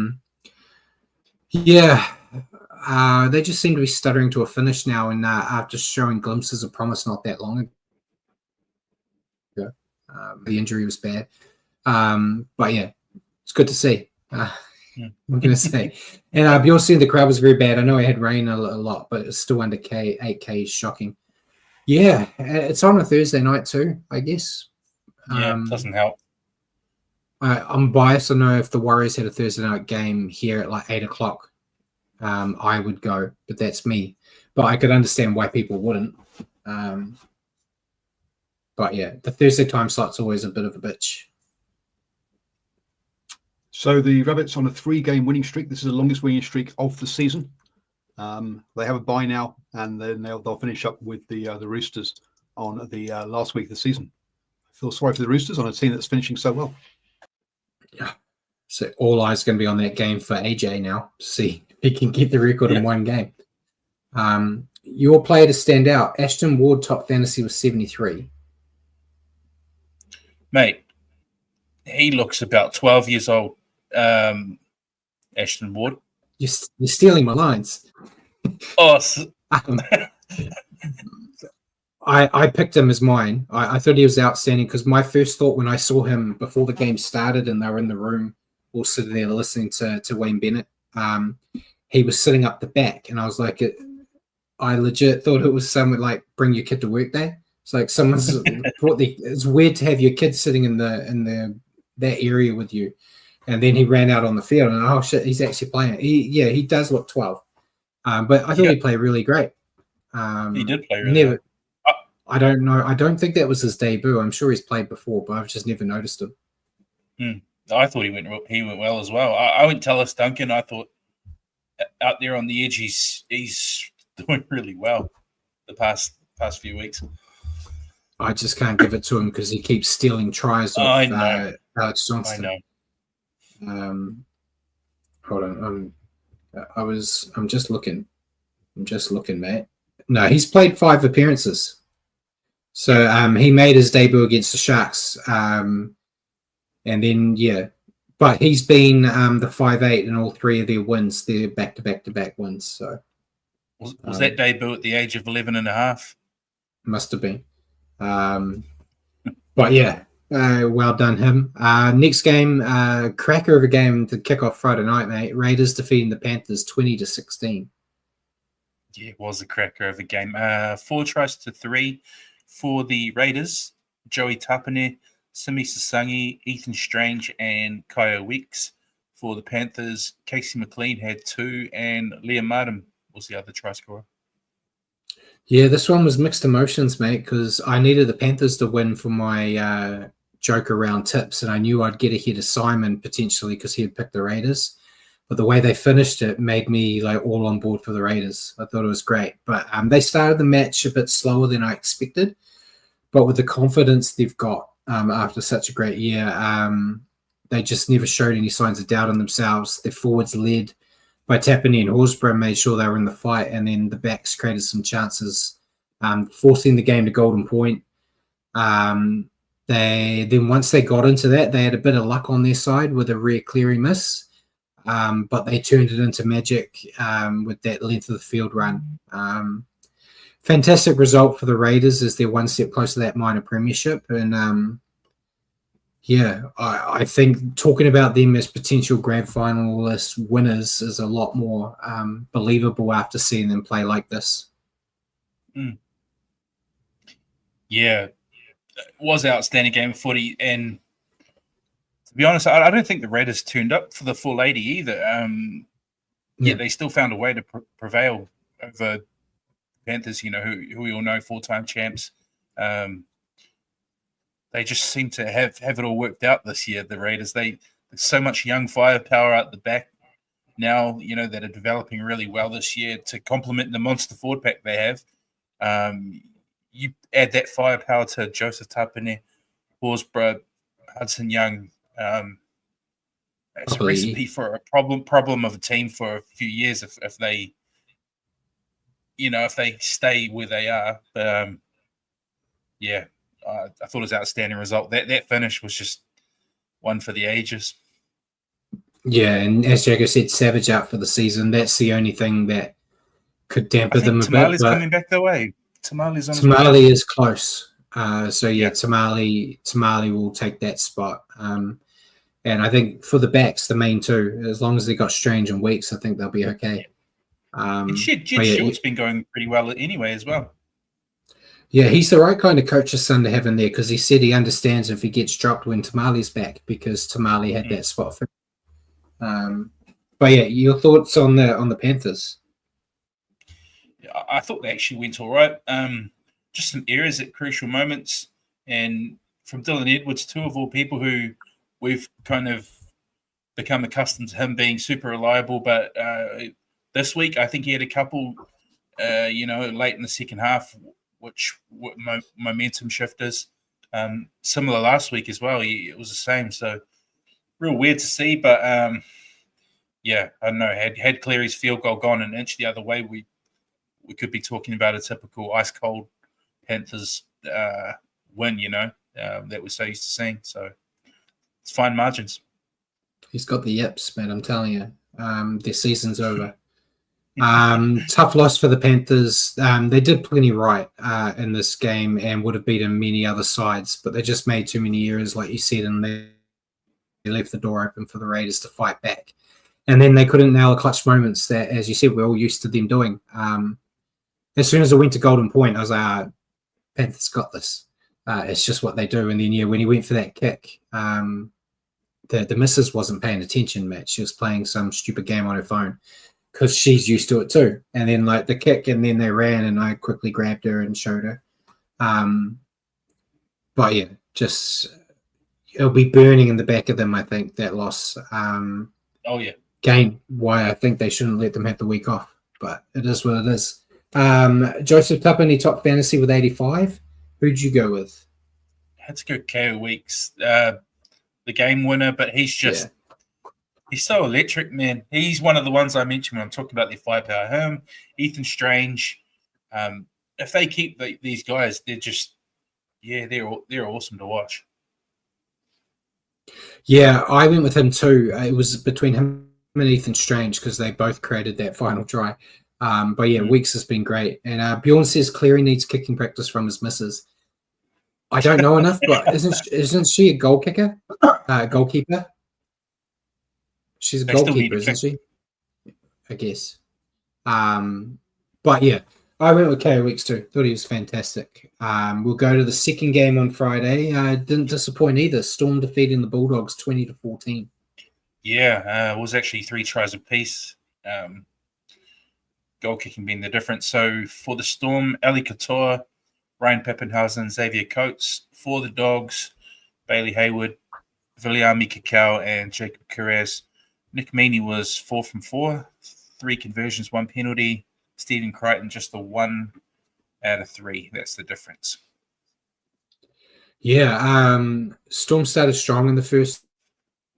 yeah, they just seem to be stuttering to a finish now, and after showing glimpses of promise not that long ago. The injury was bad. But yeah, it's good to see. I'm going to say. And Bjorn, the crowd was very bad. I know it had rain a lot, but it's still under 8K is shocking. Yeah, it's on a Thursday night too, I guess. Yeah, it doesn't help. I'm biased. I know if the Warriors had a Thursday night game here at like 8 o'clock, I would go, but that's me. But I could understand why people wouldn't. But yeah, the Thursday time slot's always a bit of a bitch. So the Rabbits on a 3-game winning streak. This is the longest winning streak of the season. They have a bye now, and then they'll finish up with the Roosters on the last week of the season. I feel sorry for the Roosters on a team that's finishing so well. Yeah. So all eyes going to be on that game for AJ now to see if he can get the record in one game. Your player to stand out, Ashton Ward, top fantasy was 73. Mate, he looks about 12 years old, Ashton Ward. You're stealing my lines. Oh, I picked him as mine. I thought he was outstanding because my first thought when I saw him before the game started and they were in the room all sitting there listening to Wayne Bennett, he was sitting up the back, and I was like, I legit thought it was something like bring your kid to work day. It's like someone's it's weird to have your kid sitting in that area with you. And then he ran out on the field, and oh shit, he's actually playing. He does look 12, but I thought he played really great. He did play really well. I don't know. I don't think that was his debut. I'm sure he's played before, but I've just never noticed him. I thought he went well as well. I wouldn't tell us Duncan. I thought out there on the edge, he's doing really well the past few weeks. I just can't give it to him because he keeps stealing tries off Alex Johnston. I know. Hold on. I'm just looking. Mate. No, he's played 5 appearances. So he made his debut against the Sharks. And then but he's been the 5'8" in all 3 of their wins. They're back-to-back wins. So was that debut at the age of 11 and a half? Must have been. But well done him. Next game, cracker of a game to kick off Friday night, mate. Raiders defeating the Panthers 20-16. Yeah, it was a cracker of a game. 4 tries to 3 for the Raiders. Joey Tapine, Simi Sasangi, Ethan Strange, and Kyle Weeks. For the Panthers, Casey McLean had 2, and Liam Martin was the other try scorer. Yeah, this one was mixed emotions, mate, because I needed the Panthers to win for my joke around tips, and I knew I'd get ahead of Simon potentially because he had picked the Raiders. But the way they finished it made me like all on board for the Raiders. I thought it was great. But they started the match a bit slower than I expected. But with the confidence they've got after such a great year, they just never showed any signs of doubt in themselves. Their forwards led by Tapine and Horsburgh, made sure they were in the fight, and then the backs created some chances, forcing the game to golden point. Then once they got into that, they had a bit of luck on their side with a rare Cleary miss, but they turned it into magic with that length of the field run. Fantastic result for the Raiders as they're one step closer to that minor premiership, and I think talking about them as potential grand finalist winners is a lot more believable after seeing them play like this. Yeah, it was an outstanding game of footy, and to be honest, I don't think the Raiders turned up for the full 80 either. Yet they still found a way to prevail over Panthers, who we all know, 4-time champs. They just seem to have it all worked out this year, the Raiders. There's so much young firepower out the back now, that are developing really well this year to complement the monster forward pack they have. You add that firepower to Joseph Tapine, Horsburgh, Hudson Young. It's a recipe for a problem of a team for a few years if they stay where they are. But I thought it was an outstanding result. That finish was just one for the ages. Yeah, and as Jago said, Savage out for the season. That's the only thing that could dampen them a bit. Tamale's coming back their way. Tamale is close. Tamale will take that spot. And I think for the backs, the main two, as long as they got Strange and Weeks, I think they'll be okay. And Jed Short's been going pretty well anyway as well. Yeah, he's the right kind of coach's son to have in there because he said he understands if he gets dropped when Tamale's back because Tamale had that spot for your thoughts on the Panthers? I thought they actually went all right. Just some errors at crucial moments, and from Dylan Edwards, 2 of all people who we've kind of become accustomed to him being super reliable. But this week, I think he had a couple, late in the second half, which momentum shifters. Similar last week as well. It was the same. So real weird to see, but I don't know. Had Cleary's field goal gone an inch the other way, we could be talking about a typical ice cold Panthers win. That we're so used to seeing. So it's fine margins. He's got the yips, man. I'm telling you, their season's over. Tough loss for the Panthers. They did plenty right in this game and would have beaten many other sides, but they just made too many errors, like you said, and they left the door open for the Raiders to fight back. And then they couldn't nail the clutch moments that, as you said, we're all used to them doing. As soon as it went to golden point, I was like, Panthers got this. It's just what they do. And then, when he went for that kick, the missus wasn't paying attention, Matt. She was playing some stupid game on her phone because she's used to it too. And then, the kick, and then they ran, and I quickly grabbed her and showed her. But, yeah, just it'll be burning in the back of them, I think, that loss. Oh, yeah. Game, why I think they shouldn't let them have the week off. But it is what it is. Joseph Tuppeny, top fantasy with 85. Who'd you go with? I had to go KO Weeks, the game winner, but he's so electric, man. He's one of the ones I mentioned when I'm talking about the firepower. Him, Ethan Strange. If they keep these guys, they're just, they're awesome to watch. Yeah, I went with him too. It was between him and Ethan Strange because they both created that final try. But Weeks has been great. And Bjorn says Cleary needs kicking practice from his missus. I don't know enough, but isn't she a goalkeeper? She's a goalkeeper, isn't she? I guess. But I went with KO Weeks too. Thought he was fantastic. We'll go to the second game on Friday. Didn't disappoint either. Storm defeating the Bulldogs 20-14. Yeah, it was actually 3 tries apiece. Goal kicking being the difference. So for the Storm, Ali Couture, Ryan Peppenhausen, Xavier Coates. For the Dogs, Bailey Hayward, Viliami Kakao, and Jacob Carrez. Nick Meaney was 4 from 4, 3 conversions, 1 penalty. Stephen Crichton just the 1 out of 3. That's the difference. Yeah, Storm started strong in the first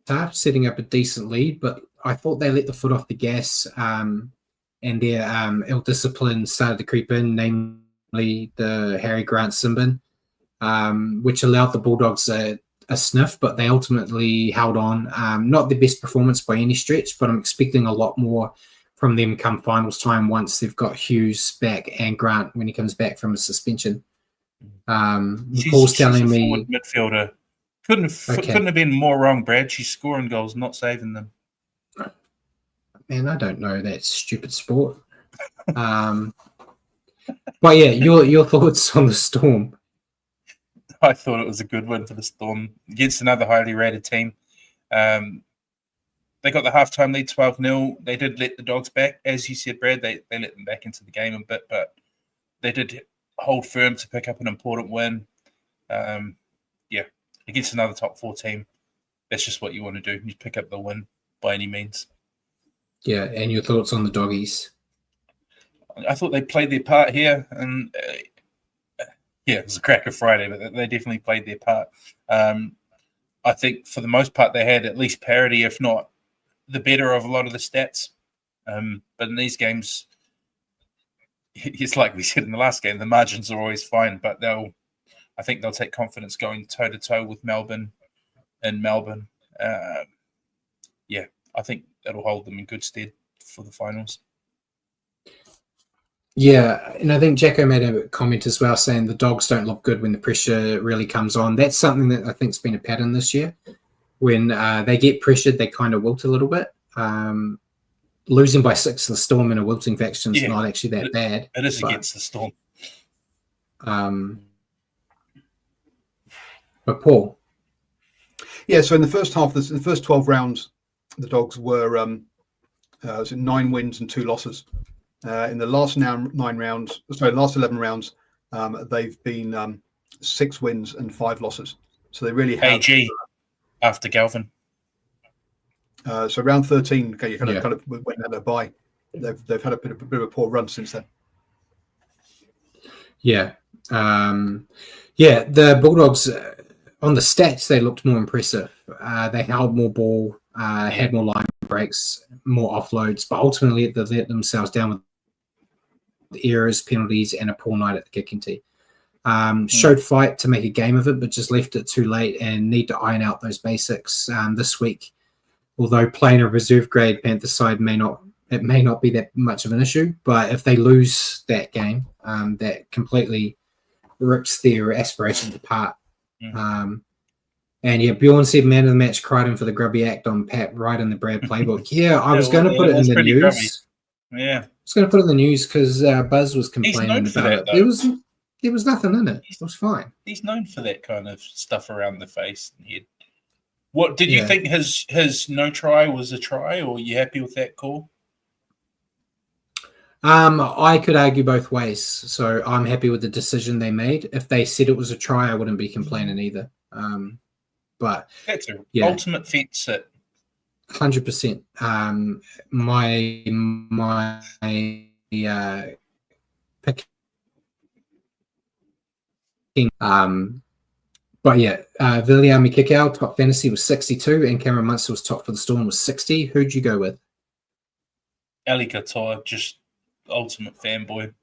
half, setting up a decent lead, but I thought they let the foot off the gas, and their ill-discipline started to creep in, namely the Harry Grant Simbin, which allowed the Bulldogs a sniff, but they ultimately held on. Not the best performance by any stretch, but I'm expecting a lot more from them come finals time once they've got Hughes back and Grant when he comes back from a suspension. Paul's telling me midfielder couldn't have been more wrong, Brad. She's scoring goals, not saving them. Man, I don't know that stupid sport. But your thoughts on the Storm? I thought it was a good win for the Storm against another highly rated team. They got the halftime lead 12-0. They did let the Dogs back. As you said, Brad, they let them back into the game a bit, but they did hold firm to pick up an important win. Against another top 4 team, that's just what you want to do. You pick up the win by any means. Yeah, and your thoughts on the Doggies? I thought they played their part here, and it was a cracker Friday, but they definitely played their part. I think for the most part they had at least parity, if not the better of a lot of the stats. But in these games, it's like we said in the last game, the margins are always fine, but I think they'll take confidence going toe-to-toe with Melbourne in Melbourne. I think that'll hold them in good stead for the finals. Yeah, and I think Jacko made a comment as well saying the Dogs don't look good when the pressure really comes on. That's something that I think's been a pattern this year. When they get pressured, they kind of wilt a little bit. Losing by 6 to the Storm in a wilting faction is not actually that bad. It is against the Storm. But Paul? Yeah, so in the first half, the first 12 rounds, the Dogs were 9 wins and 2 losses. In the last last 11 rounds, they've been 6 wins and 5 losses. So they really have. AG after Galvin. So round 13, you kind of went out their bye. They've had a bit of a poor run since then. Yeah, the Bulldogs on the stats they looked more impressive. They held more ball, had more line breaks, more offloads, but ultimately they let themselves down with errors, penalties, and a poor night at the kicking tee. Showed fight to make a game of it, but just left it too late and need to iron out those basics this week. Although playing a reserve grade Panther side may not be that much of an issue, but if they lose that game, that completely rips their aspirations apart. Bjorn said man of the match Crichton for the grubby act on Pat right in the Brad playbook. I was going to put it in the news. Grubby. Yeah. I was going to put it in the news because Buzz was complaining about it. There was nothing in it. It was fine. He's known for that kind of stuff around the face and head. What did you think his no try was a try, or are you happy with that call? I could argue both ways. So I'm happy with the decision they made. If they said it was a try, I wouldn't be complaining either. But that's an ultimate fence sit. 100%. My pick. But yeah, Viliami Kikau, top fantasy was 62, and Cameron Munster was top for the Storm was 60. Who'd you go with? Ali Katoa, just ultimate fanboy.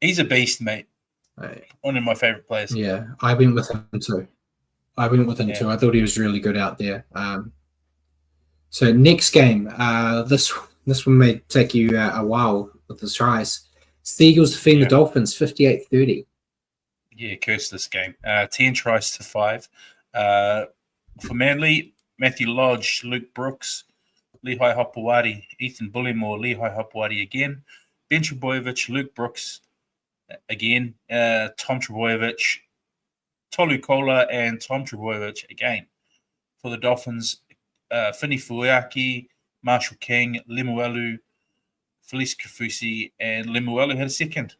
He's a beast, mate. One of my favorite players. Yeah, I went with him too. I thought he was really good out there. So next game, this one may take you a while with the tries. It's the Eagles defeating the Dolphins 58-30. Yeah, curse this game. 10 tries to 5. For Manly, Matthew Lodge, Luke Brooks, Lehigh Hopewadi, Ethan Bullimore, Lehigh Hopewadi again, Ben Trebojevic, Luke Brooks again, Tom Trebojevic, Tolu Kola, and Tom Trebojevic again. For the Dolphins, Fini Fuiaki, Marshall King, Lemuelu, Felice Kafusi, and Lemuelu had a second.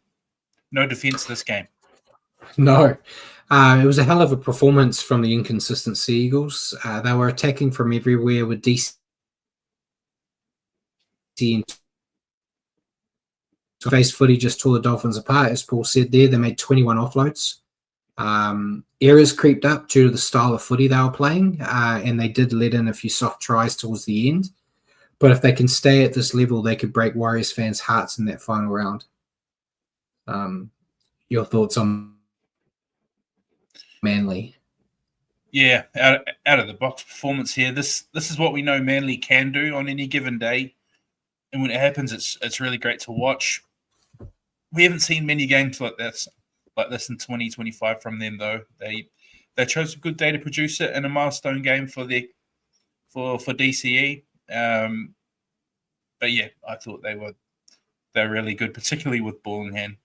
No defense this game. No. It was a hell of a performance from the inconsistent Sea Eagles. They were attacking from everywhere with DC and face footy just tore the Dolphins apart. As Paul said there, they made 21 offloads. Errors creeped up due to the style of footy they were playing, and they did let in a few soft tries towards the end. But if they can stay at this level, they could break Warriors fans' hearts in that final round. Your thoughts on Manly? Yeah, out of the box performance here. This is what we know Manly can do on any given day, and when it happens, it's really great to watch. We haven't seen many games like this in 2025 from them, though. They chose a good day to produce it in a milestone game for DCE. But yeah, I thought they're really good, particularly with ball in hand.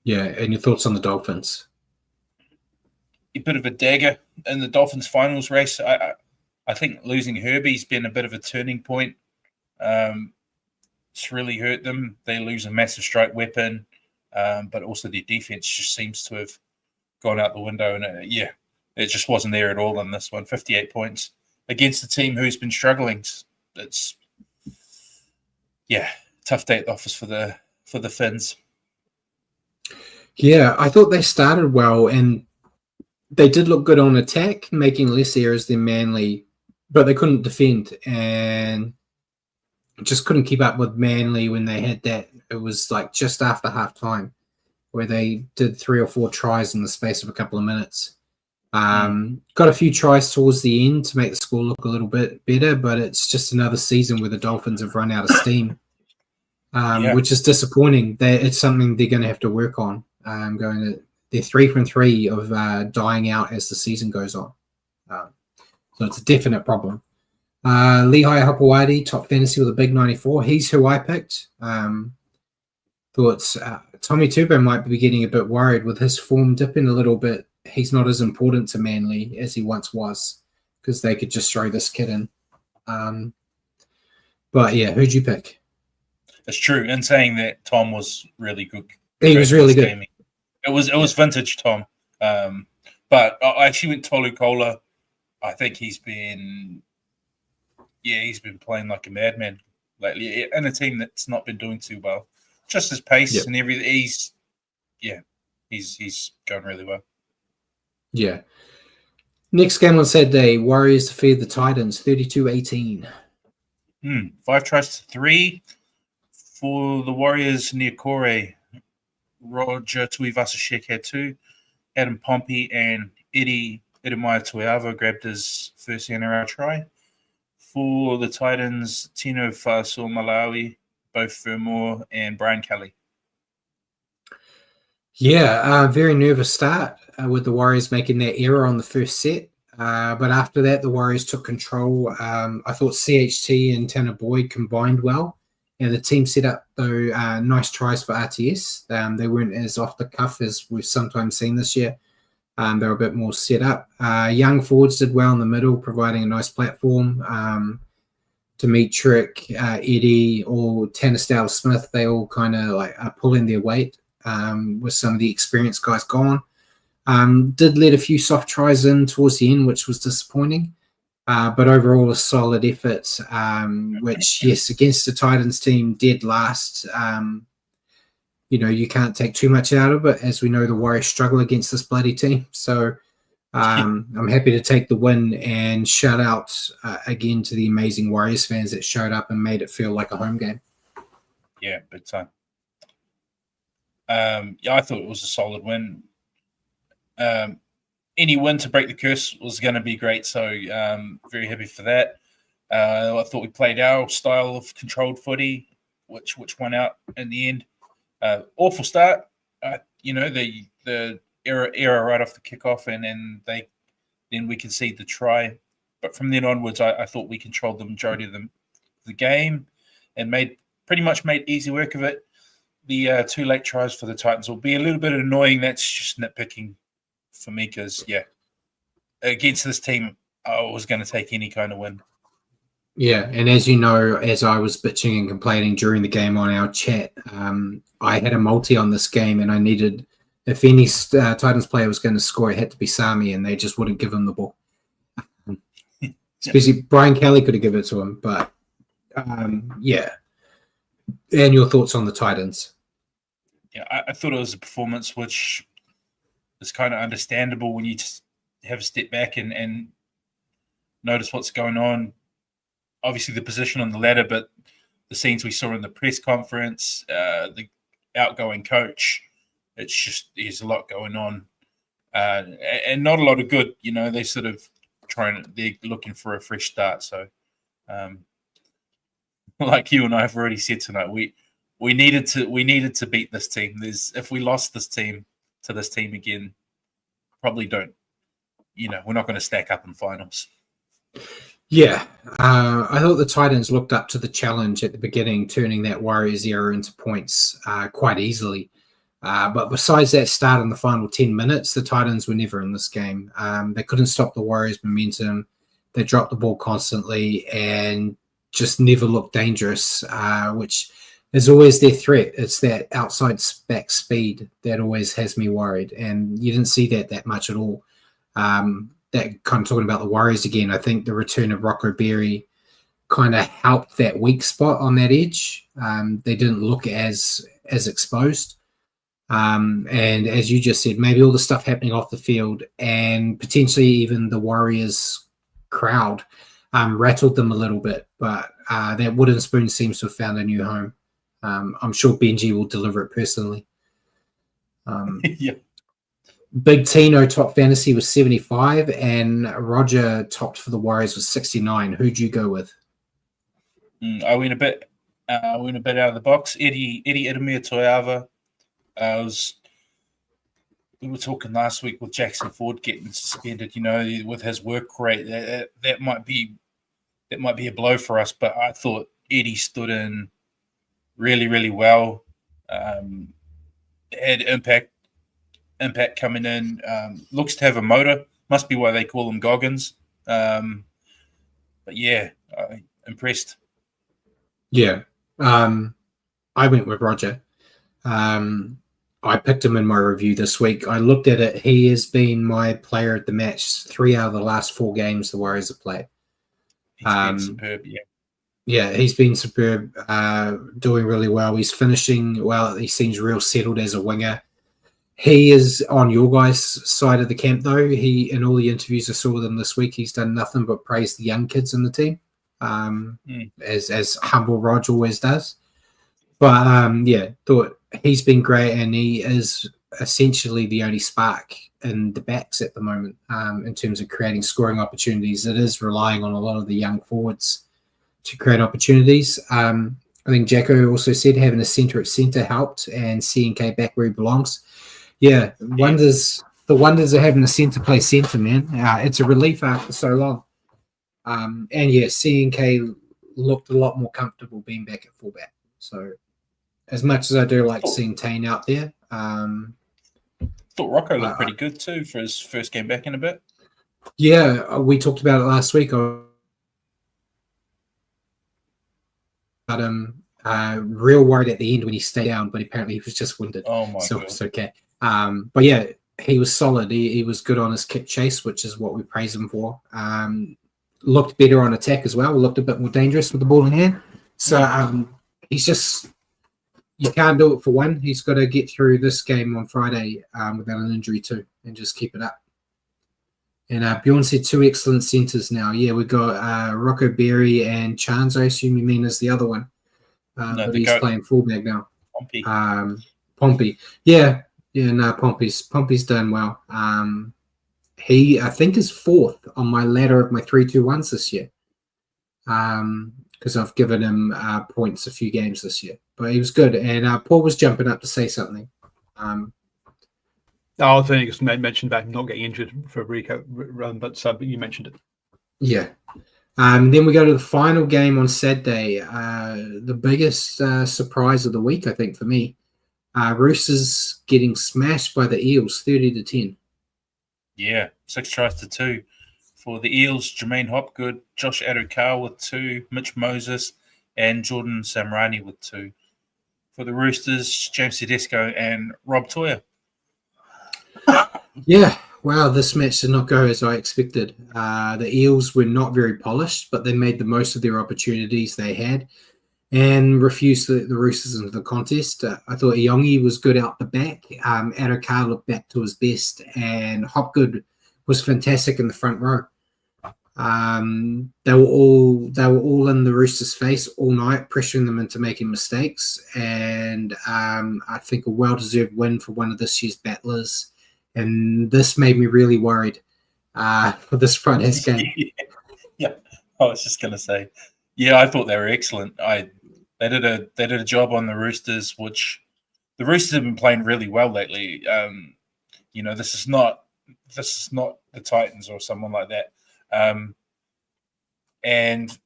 Yeah, and your thoughts on the Dolphins? A bit of a dagger in the Dolphins finals race. I think losing Herbie's been a bit of a turning point. It's really hurt them. They lose a massive strike weapon, but also their defense just seems to have gone out the window. And it just wasn't there at all in this one. 58 points against a team who's been struggling. It's tough day at the office for the Finns. Yeah, I thought they started well, and they did look good on attack, making less errors than Manly, but they couldn't defend and just couldn't keep up with Manly when they had that. It was like just after halftime where they did 3 or 4 tries in the space of a couple of minutes. Got a few tries towards the end to make the score look a little bit better, but it's just another season where the Dolphins have run out of steam, which is disappointing. It's something they're going to have to work on. They're 3 from 3 of dying out as the season goes on. So it's a definite problem. Lehigh Hopewadi, top fantasy with a big 94. He's who I picked. Thought Tommy Turbo might be getting a bit worried with his form dipping a little bit. He's not as important to Manly as he once was because they could just throw this kid in. But yeah, who'd you pick? It's true. In saying that, Tom was really good. He was really good. Game. It was vintage Tom. But I actually went Tolu Kola. I think he's been playing like a madman lately in a team that's not been doing too well. Just his pace and everything. He's going really well. Yeah. Next game on Saturday, Warriors defeat the Titans 32-18. 5 tries to 3 for the Warriors. Niokore, Roger Tuivasa-Sheck had 2. Adam Pompey and Edemaya Tuiava grabbed his first NRL try. For the Titans, Tino Faso Malawi, both Fermor and Brian Kelly. Yeah, very nervous start with the Warriors making that error on the first set. But after that, the Warriors took control. I thought CHT and Tanner Boyd combined well, And the team set up, though, nice tries for RTS. They weren't as off the cuff as we've sometimes seen this year. They were a bit more set up. Young forwards did well in the middle, providing a nice platform. Dimitrik, Eddie, or Tanner Smith, they all kind of like are pulling their weight with some of the experienced guys gone. Did let a few soft tries in towards the end, which was disappointing. But overall, a solid effort, which, yes, against the Titans team, dead last. You can't take too much out of it. As we know, the Warriors struggle against this bloody team. So I'm happy to take the win and shout out again to the amazing Warriors fans that showed up and made it feel like a home game. Yeah, big time. I thought it was a solid win. Any win to break the curse was going to be great, so very happy for that. I thought we played our style of controlled footy, which won out in the end. Awful start, the error right off the kickoff, and then we conceded the try. But from then onwards, I thought we controlled the majority of the game and pretty much made easy work of it. The 2 late tries for the Titans will be a little bit annoying. That's just nitpicking for me because, against this team, I was going to take any kind of win. Yeah, and as you know, as I was bitching and complaining during the game on our chat, I had a multi on this game and I needed, if any Titans player was going to score, it had to be Sami, and they just wouldn't give him the ball. Especially Brian Kelly could have given it to him, but yeah. And your thoughts on the Titans? Yeah, I thought it was a performance which is kind of understandable when you just have a step back and notice what's going on. Obviously, the position on the ladder, but the scenes we saw in the press conference, the outgoing coach, it's just there's a lot going on, and not a lot of good. They sort of they're looking for a fresh start. So, like you and I have already said tonight, we needed to beat this team. If we lost this team to this team again, probably don't. We're not going to stack up in finals. Yeah, I thought the Titans looked up to the challenge at the beginning, turning that Warriors error into points quite easily. But besides that start in the final 10 minutes, the Titans were never in this game. They couldn't stop the Warriors' momentum. They dropped the ball constantly and just never looked dangerous, which is always their threat. It's that outside back speed that always has me worried. And you didn't see that much at all. That kind of talking about the Warriors again, I think the return of Rocco Berry kind of helped that weak spot on that edge. They didn't look as exposed. And as you just said, maybe all the stuff happening off the field and potentially even the Warriors crowd rattled them a little bit. But that wooden spoon seems to have found a new home. I'm sure Benji will deliver it personally. Yeah. Big Tino top fantasy was 75, and Roger topped for the Warriors was 69. Who'd you go with? I went a bit out of the box. Eddie Edemir Toiava. We were talking last week with Jackson Ford getting suspended. With his work rate, that might be a blow for us. But I thought Eddie stood in really, really well. Had impact coming in. Looks to have a motor. Must be why they call him Goggins. But yeah, impressed. Yeah. I went with Roger. I picked him in my review this week. I looked at it. He has been my player at the match 3 out of the last 4 games the Warriors have played. He's been superb, yeah. Yeah, he's been superb, doing really well. He's finishing well. He seems real settled as a winger. He is on your guys' side of the camp, though. In all the interviews I saw with him this week, he's done nothing but praise the young kids in the team, as humble Rog always does. But, thought he's been great, and he is essentially the only spark in the backs at the moment in terms of creating scoring opportunities. It is relying on a lot of the young forwards to create opportunities. I think Jacko also said having a centre at centre helped, and CNK back where he belongs. Yeah, the wonders of having a centre play centre, man. It's a relief after so long. And yeah, CNK looked a lot more comfortable being back at fullback. So as much as I do like seeing Tane out there, thought Rocco looked pretty good too for his first game back in a bit. Yeah, we talked about it last week. About him, real worried at the end when he stayed down, but apparently he was just winded. Oh my so God. It's okay. But yeah, he was solid. He was good on his kick chase, which is what we praise him for. Looked better on attack as well. Looked a bit more dangerous with the ball in hand. So he's just, you can't do it for one. He's got to get through this game on Friday without an injury too, and just keep it up. And Bjorn said 2 excellent centres now. Yeah, we've got Rocco Berry and Chance, I assume you mean, is the other one. But he's playing fullback now. Pompey. Yeah, no, Pompey's done well. He, I think, is 4th on my ladder of my 3-2-1s this year. Because I've given him points a few games this year. But he was good. And Paul was jumping up to say something. I think you just mentioned about him not getting injured for a Rico run, but you mentioned it. Yeah. Then we go to the final game on Saturday. The biggest surprise of the week, I think, for me. Roosters getting smashed by the Eels, 30-10. Yeah, 6 tries to 2. For the Eels, Jermaine Hopgood, Josh Adokar with 2, Mitch Moses, and Jordan Samrani with 2. For the Roosters, James Tedesco and Rob Toya. Yeah, wow, this match did not go as I expected. The Eels were not very polished, but they made the most of their opportunities they had and refused the Roosters into the contest. I thought Iongi was good out the back. Adokar looked back to his best, and Hopgood was fantastic in the front row. They were all in the Roosters' face all night, pressuring them into making mistakes. And I think a well-deserved win for one of this year's battlers. And this made me really worried for this Friday's game. Yeah, I was just going to say, yeah, I thought they were excellent. They did a job on the Roosters, which the Roosters have been playing really well lately. This is not the Titans or someone like that. And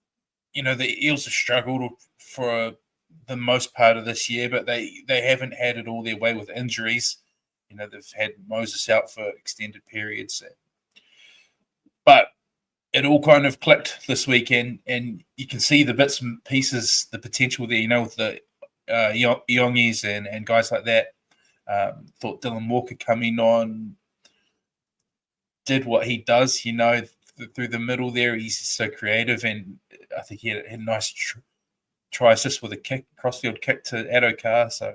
the Eels have struggled for the most part of this year, but they haven't had it all their way with injuries. They've had Moses out for extended periods. But it all kind of clicked this weekend, and you can see the bits and pieces, the potential there, with the Iongis and guys like that. Thought Dylan Walker coming on did what he does, through the middle there. He's so creative, and I think he had a nice try assist with a kick, crossfield kick to Adokar. So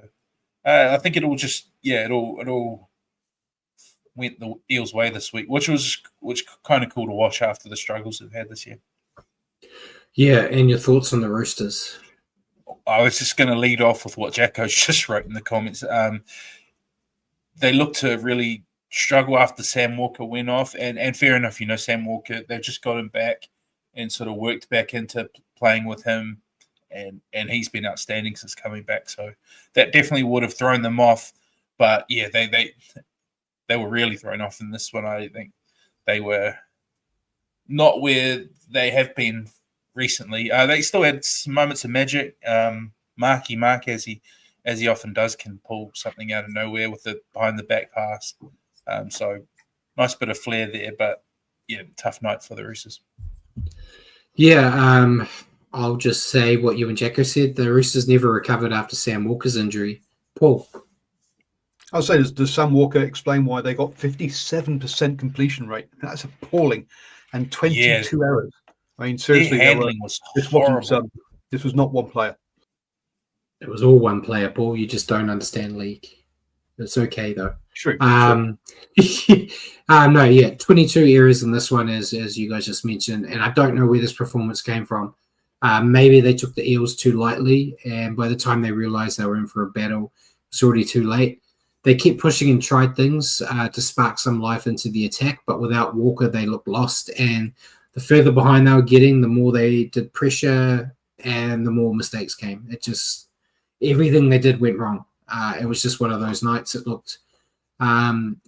I think it all went the Eels' way this week, which kind of cool to watch after the struggles they've had this year. Yeah, and your thoughts on the Roosters? I was just going to lead off with what Jacko just wrote in the comments. They look to really struggle after Sam Walker went off, and fair enough, Sam Walker, they've just got him back and sort of worked back into playing with him, and he's been outstanding since coming back. So that definitely would have thrown them off. But yeah, they were really thrown off in this one. I think they were not where they have been recently. They still had some moments of magic. Mark, as he often does, can pull something out of nowhere with the behind the back pass. So nice bit of flair there, but yeah, tough night for the Roosters. Yeah, I'll just say what you and Jacko said. The Roosters never recovered after Sam Walker's injury. Paul? I'll say, does Sam Walker explain why they got 57% completion rate? That's appalling. And 22 errors. I mean, seriously, their handling was horrible. This was not one player. It was all one player, Paul. You just don't understand league. It's okay, though. True. No, yeah, 22 errors in this one, as you guys just mentioned, and I don't know where this performance came from. Maybe they took the Eels too lightly, and by the time they realized they were in for a battle, it's already too late. They kept pushing and tried things to spark some life into the attack, but without Walker, they looked lost. And the further behind they were getting, the more they did pressure and the more mistakes came. It just, everything they did went wrong. It was just one of those nights. It looked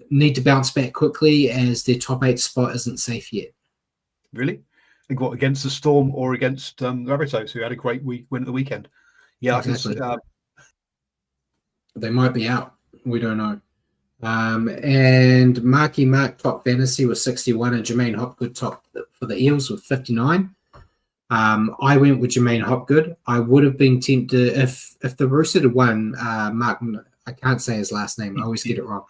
need to bounce back quickly as their top 8 spot isn't safe yet. Really? Like what, against the Storm or against the Rabbitohs, who had a great win at the weekend? Yeah, exactly. I can, They might be out. We don't know. And Marky Mark top fantasy was 61, and Jermaine Hopgood top for the Eels with 59. I went with Jermaine Hopgood. I would have been tempted if the Roosters had won. Mark, I can't say his last name. I always get it wrong.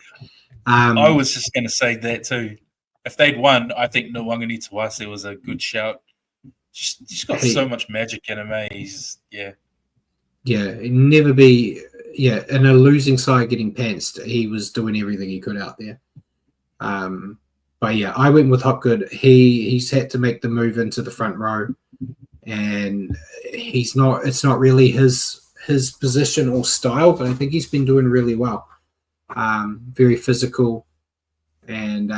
I was just going to say that too. If they'd won, I think Nwangani Tawase was a good shout. Just got so much magic in him. Never be. Yeah, in a losing side getting pantsed, he was doing everything he could out there. But yeah, I went with Hopgood. He's had to make the move into the front row, and it's not really his position or style, but I think he's been doing really well. Very physical, and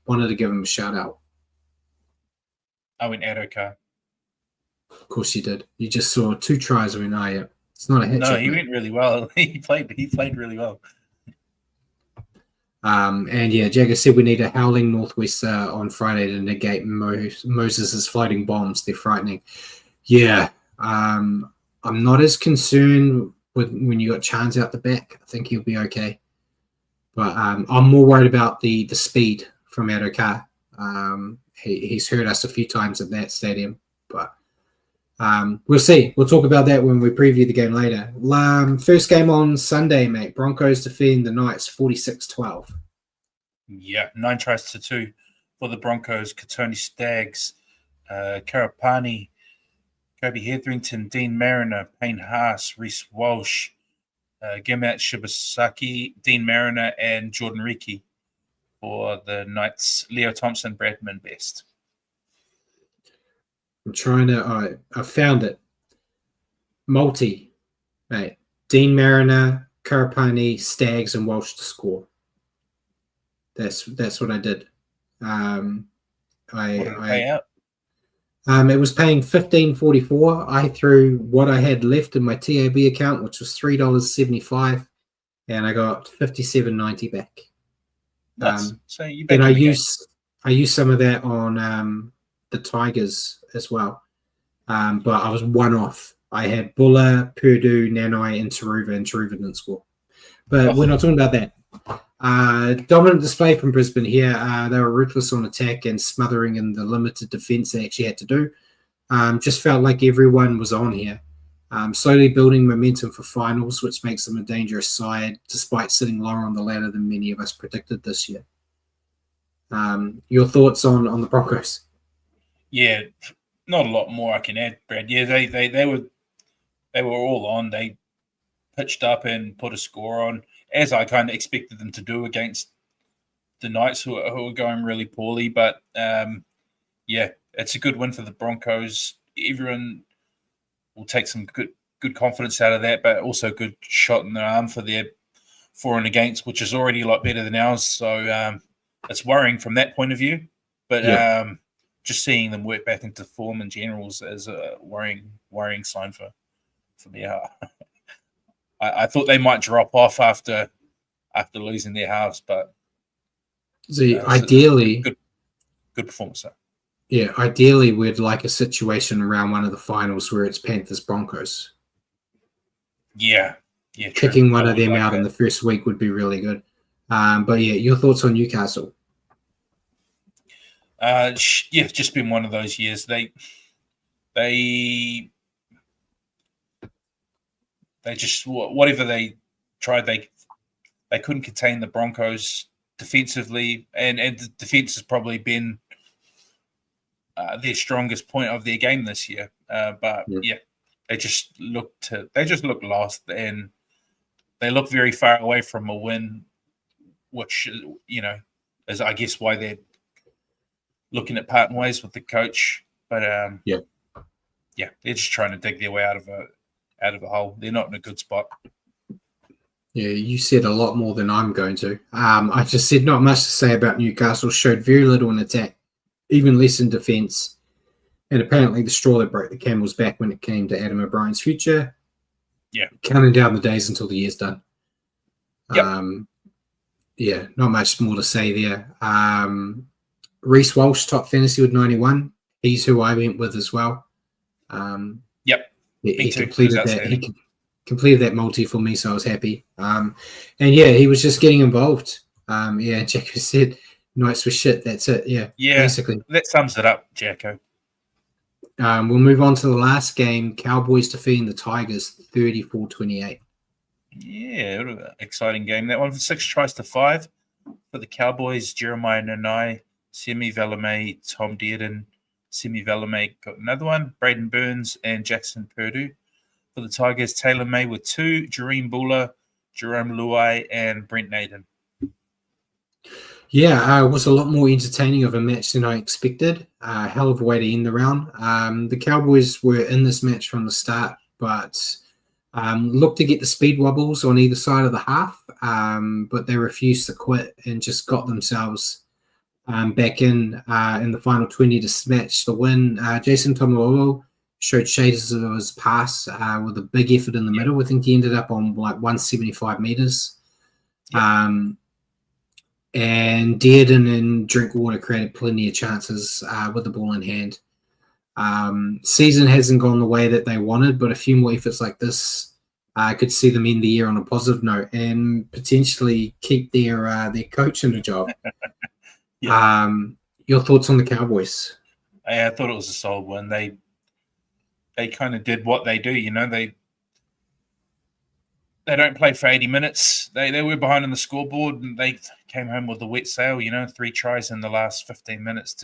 wanted to give him a shout out. I went Adokar. Of course you did. You just saw 2 tries. It's not a hit. No, he went really well. He played really well. Jagger said we need a howling northwest on Friday to negate Moses' floating bombs. They're frightening. Yeah, I'm not as concerned with when you got Chance out the back. I think he'll be okay. But I'm more worried about the speed from Adokar. He's hurt us a few times at that stadium, but we'll see. We'll talk about that when we preview the game later. First game on Sunday, mate. Broncos defeating the Knights 46-12. Yeah, 9 tries to 2 for the Broncos. Katoni Staggs, Karapani, Kobe Hetherington, Dean Mariner, Payne Haas, Reece Walsh, Gemat Shibasaki, Dean Mariner, and Jordan Riki. For the Knights, Leo Thompson, Bradman Best. I'm trying to. I found it. Multi, mate. Dean Mariner, Karapani, Staggs, and Walsh to score. That's what I did. What did it pay out? It was paying $15.44. I threw what I had left in my TAB account, which was $3.75, and I got $57.90 back. So you and I used some of that on the Tigers as well, but I was one off. I had Buller, Purdue, Nanai, and Taruva didn't score. But we're not talking about that. Dominant display from Brisbane here. They were ruthless on attack and smothering in the limited defence they actually had to do. Just felt like everyone was on here. Slowly building momentum for finals, which makes them a dangerous side, despite sitting lower on the ladder than many of us predicted this year. Your thoughts on the Broncos? Yeah, not a lot more I can add, Brad. Yeah, they were all on. They pitched up and put a score on, as I kind of expected them to do against the Knights, who are going really poorly. But it's a good win for the Broncos. Everyone will take some good confidence out of that, but also good shot in the arm for their for and against, which is already a lot better than ours. So it's worrying from that point of view. But just seeing them work back into form in general is a worrying sign for the. I thought they might drop off after losing their halves, but ideally, good performance. Though. Yeah, ideally, we'd like a situation around one of the finals where it's Panthers Broncos. Yeah. Kicking one of them out in the first week would be really good. But yeah, your thoughts on Newcastle? It's just been one of those years. They just whatever they tried, they couldn't contain the Broncos defensively, and the defense has probably been their strongest point of their game this year. They just looked lost, and they look very far away from a win, which is I guess why they're looking at parting ways with the coach. But they're just trying to dig their way out of a hole. They're not in a good spot. Yeah, you said a lot more than I'm going to. I just said not much to say about Newcastle. Showed very little in attack, even less in defence. And apparently the straw that broke the camel's back when it came to Adam O'Brien's future. Yeah. Counting down the days until the year's done. Yep. Not much more to say there. Reece Walsh, top fantasy with 91. He's who I went with as well. he too. completed that. He completed that multi for me, so I was happy. And yeah, he was just getting involved. Yeah, Jacko said Knights were shit. That's it. Yeah, basically. That sums it up, Jacko. We'll move on to the last game. Cowboys defeating the Tigers 34-28. Yeah, exciting game. That one for 6 tries to 5 for the Cowboys. Jeremiah Nanai, Semi Valame, Tom Dearden, Semi Valame got another one. Braden Burns and Jackson Purdue. For the Tigers, Taylor May with 2, Jareem Buller, Jerome Luai, and Brent Naden. Yeah, it was a lot more entertaining of a match than I expected. Hell of a way to end the round. The Cowboys were in this match from the start, but looked to get the speed wobbles on either side of the half, but they refused to quit and just got themselves back in the final 20 to snatch the win. Jason Tomololo showed shades of his pass with a big effort in the middle. I think he ended up on like 175 meters. Yep. And Dearden and Drinkwater created plenty of chances with the ball in hand. Season hasn't gone the way that they wanted, but a few more efforts like this could see them end the year on a positive note and potentially keep their coach in the job. Your thoughts on the Cowboys? I thought it was a solid one. They kind of did what they do, They don't play for 80 minutes. They were behind on the scoreboard, and they came home with a wet sail. 3 tries in the last 15 minutes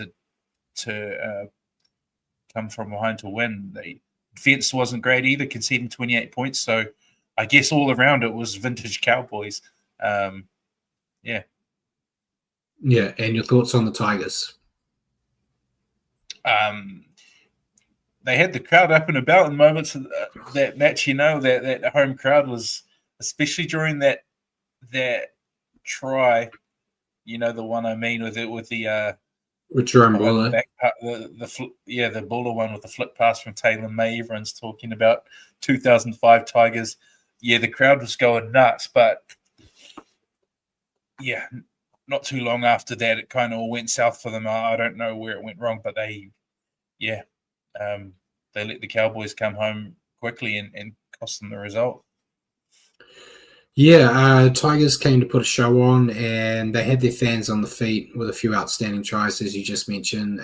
to come from behind to win. The defense wasn't great either, conceding 28 points. So I guess all around it was vintage Cowboys. Yeah. Yeah, and your thoughts on the Tigers? They had the crowd up and about in moments of that match. That home crowd was, especially during that try. The one I mean with Jerome Buller. The Buller one with the flip pass from Taylor May. Everyone's talking about 2005 Tigers. Yeah, the crowd was going nuts, but yeah, not too long after that, it kind of all went south for them. I don't know where it went wrong, but they let the Cowboys come home quickly and cost them the result. Yeah, Tigers came to put a show on, and they had their fans on the feet with a few outstanding tries, as you just mentioned.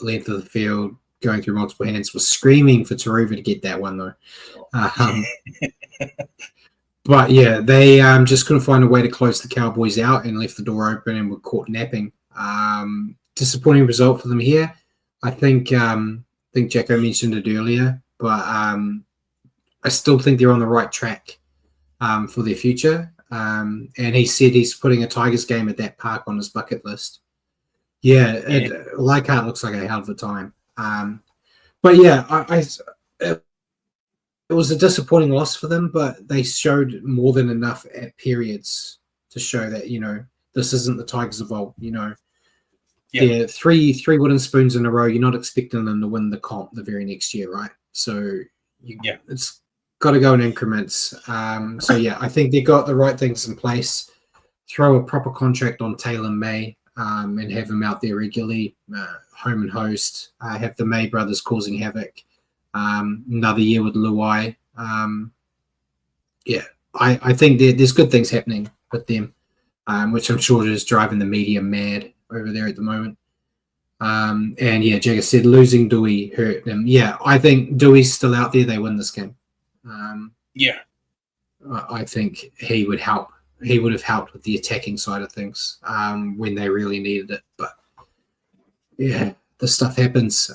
Length of the field, going through multiple hands, was screaming for Taruva to get that one, though. But, yeah, they just couldn't find a way to close the Cowboys out and left the door open and were caught napping. Disappointing result for them here. I think Jacko mentioned it earlier, but I still think they're on the right track for their future. And he said he's putting a Tigers game at that park on his bucket list. Yeah, Leichhardt looks like a hell of a time. But yeah, it was a disappointing loss for them, but they showed more than enough at periods to show that, this isn't the Tigers of old, Yeah, three wooden spoons in a row. You're not expecting them to win the comp the very next year, right? So it's got to go in increments. So yeah, I think they got the right things in place. Throw a proper contract on Taylor May and have him out there regularly, home and host. Have the May brothers causing havoc. Another year with Luai. I think there's good things happening with them, which I'm sure is driving the media mad over there at the moment. And yeah, Jagger said losing Dewey hurt them. Yeah, I think Dewey's still out there. They win this game. I think he would help. He would have helped with the attacking side of things when they really needed it. But yeah, this stuff happens.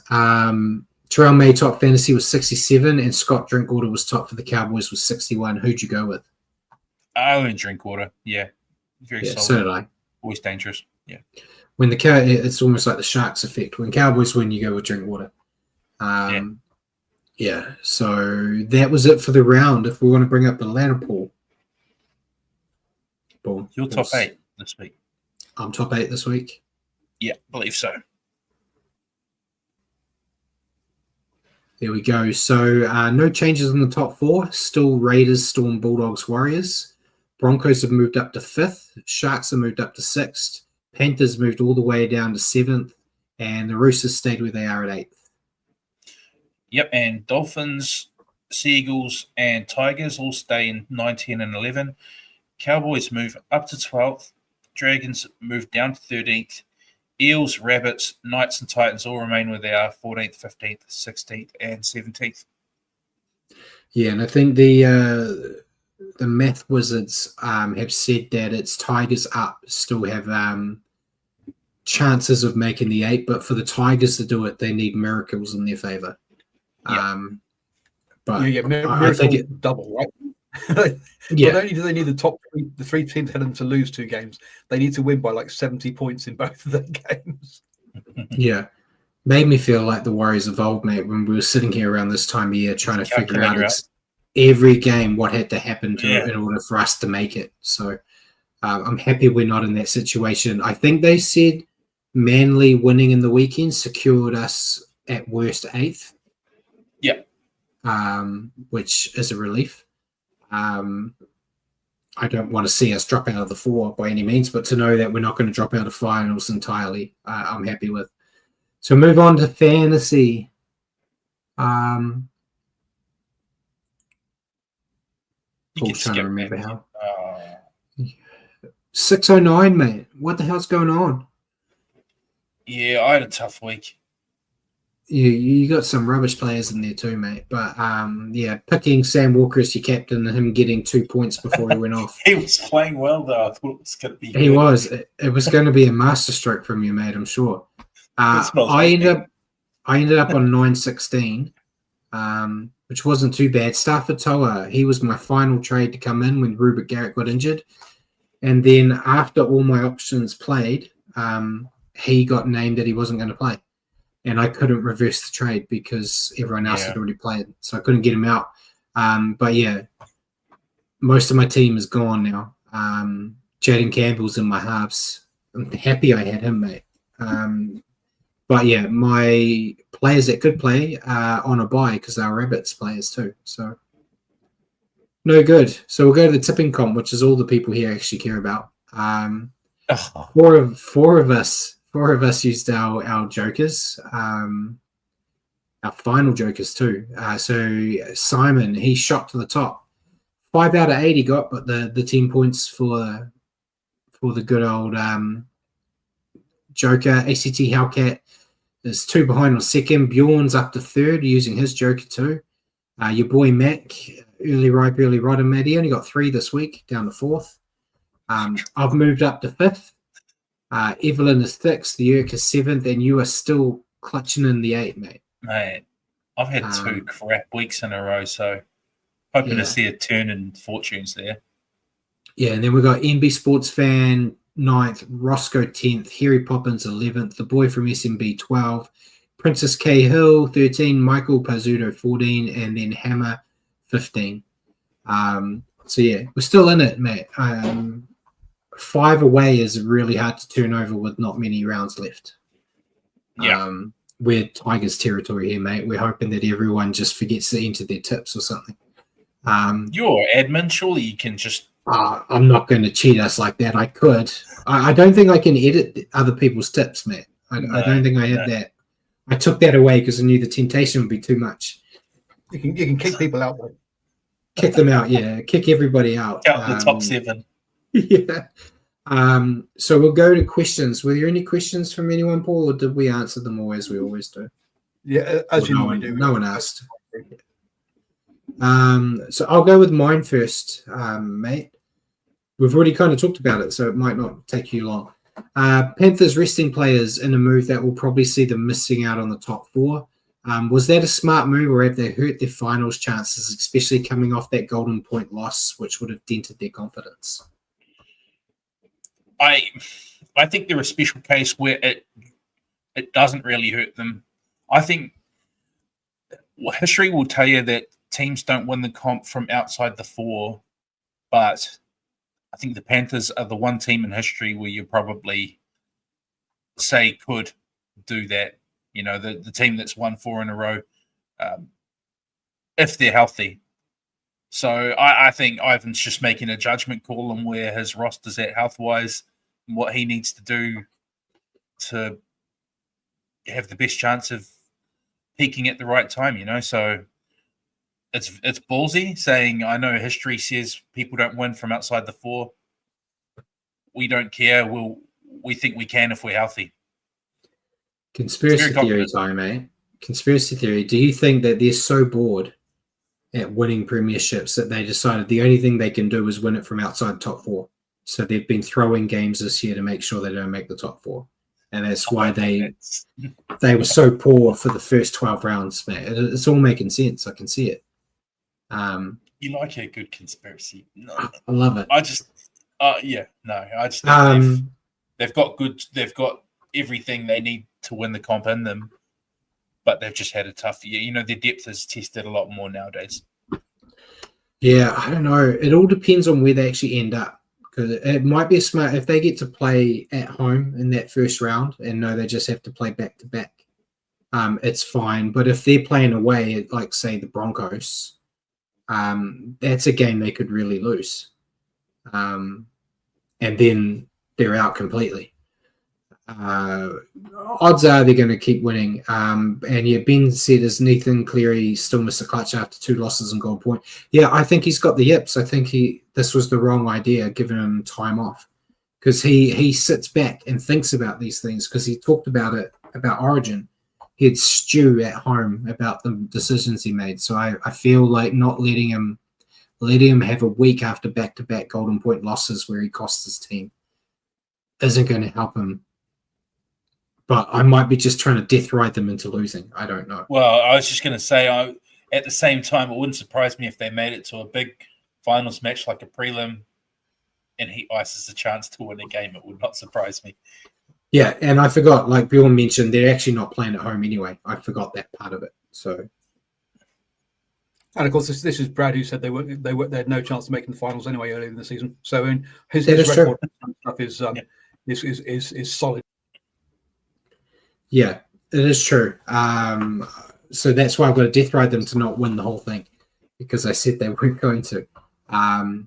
Terrell May top fantasy was 67, and Scott Drinkwater was top for the Cowboys with 61. Who'd you go with? I went Drinkwater. Yeah, very solid. So did I. Always dangerous. Yeah. When it's almost like the Sharks effect. When Cowboys win, you go with Drinkwater. Yeah. So that was it for the round. If we want to bring up the ladder pool. You're top 8 this week. I'm top 8 this week. Yeah, I believe so. There we go. So no changes in the top 4. Still Raiders, Storm, Bulldogs, Warriors. Broncos have moved up to 5th. Sharks have moved up to 6th. Panthers moved all the way down to 7th. And the Roosters stayed where they are at 8th. Yep, and Dolphins Seagulls, and Tigers all stay in 9, 10, and 11. Cowboys move up to 12th. Dragons move down to 13th. Eels, Rabbits, Knights, and Titans all remain where they are, 14th, 15th, 16th, and 17th. Yeah, and I think the Math Wizards have said that it's Tigers up still have chances of making the 8, but for the Tigers to do it, they need miracles in their favor. Yeah. But I think it double, right? Yeah. Not only do they need the three teams heading to lose 2 games, they need to win by like 70 points in both of their games. Yeah. Made me feel like the Warriors of old, mate, when we were sitting here around this time of year trying to figure out every game what had to happen in order for us to make it. So I'm happy we're not in that situation. I think they said Manly winning in the weekend secured us at worst 8th. Yeah. Which is a relief. I don't want to see us drop out of the 4 by any means, but to know that we're not going to drop out of finals entirely, I'm happy with. So move on to fantasy. You Paul's trying to remember how. 609, mate. What the hell's going on? Yeah, I had a tough week. You got some rubbish players in there too, mate. But picking Sam Walker as your captain and him getting 2 points before he went off. He was playing well, though. I thought it was going to be. He was. It was going to be a masterstroke from you, mate. I'm sure. I ended up on 916, which wasn't too bad. Stafford Toa, he was my final trade to come in when Rupert Garrett got injured, and then after all my options played, he got named that he wasn't going to play. And I couldn't reverse the trade because everyone else had already played. So I couldn't get him out. But yeah, most of my team is gone now. Jaden Campbell's in my halves. I'm happy I had him, mate. But yeah, my players that could play are on a bye because they're Rabbits players too. So no good. So we'll go to the tipping comp, which is all the people here actually care about. Four of us used our jokers, our final jokers too. So Simon, he shot to the top. 5 out of 8 he got, but the 10 points for the good old joker. ACT Hellcat is 2 behind on second. Bjorn's up to third using his joker too. Your boy Mac, early ripe, early rotten, Matt, he only got 3 this week, down to 4th. I've moved up to 5th. Evelyn is 6th, the Yerk is 7th, and you are still clutching in the 8, mate. Mate, I've had 2 crap weeks in a row, so hoping to see a turn in fortunes there. Yeah, and then we've got NB Sports Fan 9th, Roscoe 10th, Harry Poppins 11th, the boy from SMB 12, Princess K Hill 13, Michael Pazzuto 14, and then Hammer 15. So yeah, we're still in it, mate. 5 away is really hard to turn over with not many rounds left. Yeah. We're Tigers territory here, mate. We're hoping that everyone just forgets to enter their tips or something. You're admin. Surely you can just... I'm not going to cheat us like that. I could. I don't think I can edit other people's tips, mate. I don't think I had that. I took that away because I knew the temptation would be too much. You can kick people out, though. Kick them out, yeah. Kick everybody out. Out the top 7. Yeah. So we'll go to questions. Were there any questions from anyone, Paul, or did we answer them all as we always do? Yeah, as you normally do. No one asked. So I'll go with mine first, mate. We've already kind of talked about it, so it might not take you long. Panthers resting players in a move that will probably see them missing out on the top 4. Was that a smart move, or have they hurt their finals chances, especially coming off that Golden Point loss, which would have dented their confidence? I think they're a special case where it doesn't really hurt them. I think history will tell you that teams don't win the comp from outside the 4, but I think the Panthers are the one team in history where you probably say could do that. You know, the team that's won 4 in a row, if they're healthy. So I think Ivan's just making a judgment call on where his roster's at health-wise and what he needs to do to have the best chance of peaking at the right time, you know. So it's ballsy saying, I know history says people don't win from outside the 4. We don't care. We think we can if we're healthy. Conspiracy theory time, mate. Conspiracy theory. Do you think that they're so bored at winning premierships that they decided the only thing they can do is win it from outside the top 4? So they've been throwing games this year to make sure they don't make the top 4. And that's why they were so poor for the first 12 rounds, mate. It's all making sense. I can see it. You like a good conspiracy. No. I love it. I just think they've got everything they need to win the comp in them, but they've just had a tough year. You know, their depth is tested a lot more nowadays. Yeah, I don't know. It all depends on where they actually end up. Because it might be smart if they get to play at home in that first round and know they just have to play back to back. It's fine. But if they're playing away, like say the Broncos, that's a game they could really lose. And then they're out completely. Odds are they're going to keep winning. And yeah, Ben said, is Nathan Cleary still miss a clutch after 2 losses and Gold Point? Yeah, I think he's got the yips. I think this was the wrong idea, giving him time off, because he sits back and thinks about these things, because he talked about it, about Origin. He'd stew at home about the decisions he made. So I feel like not letting him have a week after back-to-back Golden Point losses where he cost his team isn't going to help him. But I might be just trying to death ride them into losing. I don't know. Well, I was just going to say, at the same time, it wouldn't surprise me if they made it to a big finals match like a prelim and he ices the chance to win a game. It would not surprise me. Yeah, and I forgot, like Bjorn mentioned, they're actually not playing at home anyway. I forgot that part of it. So, and of course, this is Brad who said they had no chance of making the finals anyway earlier in the season. So, his record stuff is solid. Yeah, it is true. So that's why I've got to death ride them to not win the whole thing, because I said they weren't going to. I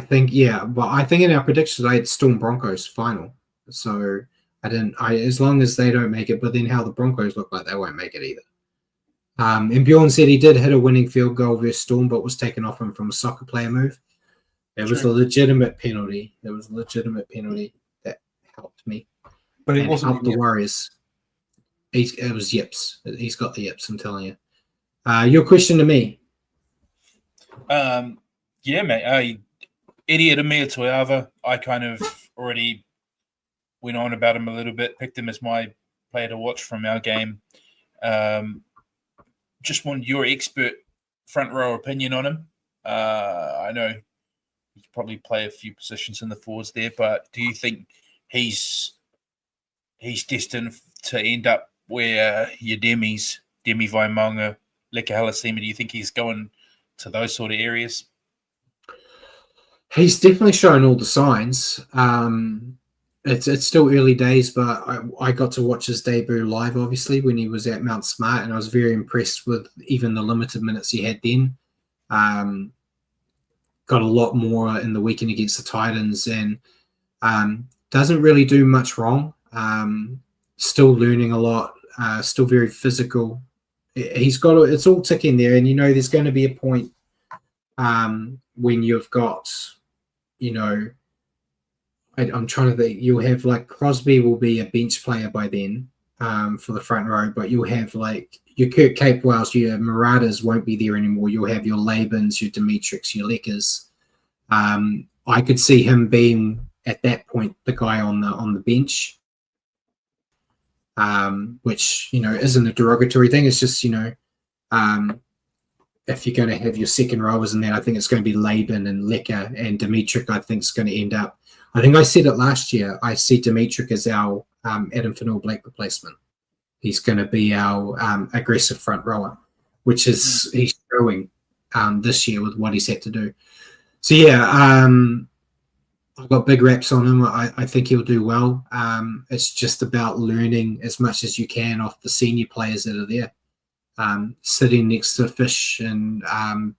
think in our predictions I had Storm Broncos final. So as long as they don't make it, but then how the Broncos look like they won't make it either. And Bjorn said he did hit a winning field goal versus Storm, but was taken off him from a soccer player move. It was a legitimate penalty. It was a legitimate penalty that helped me. But it wasn't the Warriors. It was yips. He's got the yips, I'm telling you. Your question to me. Yeah, mate. Eddie Ademir Toyava, I kind of already went on about him a little bit, picked him as my player to watch from our game. Just wanted your expert front row opinion on him. I know he could probably play a few positions in the forwards there, but do you think he's destined to end up where your Demi Vaimonga, Leka Halasima, do you think he's going to those sort of areas? He's definitely shown all the signs. It's still early days, but I got to watch his debut live, obviously, when he was at Mount Smart, and I was very impressed with even the limited minutes he had then. Got a lot more in the weekend against the Titans, and doesn't really do much wrong. Still learning a lot, still very physical. It's all ticking there, and there's going to be a point when you've got, I'm trying to think, you'll have like Crosby will be a bench player by then for the front row, but you'll have like your Kurt Capewells, your Marauders won't be there anymore. You'll have your Labans, your Dimitriks, your Leckers. I could see him being at that point the guy on the bench, which isn't a derogatory thing. It's just if you're going to have your second rowers in there, I think it's going to be Laban and Lecker, and Dimitrik I think is going to end up. I think I said it last year. I see Dimitrik as our Adam Fanua-Blake replacement. He's going to be our aggressive front rower, which is he's showing this year with what he's had to do. So yeah, I've got big raps on him. I think he'll do well. It's just about learning as much as you can off the senior players that are there. Sitting next to Fish and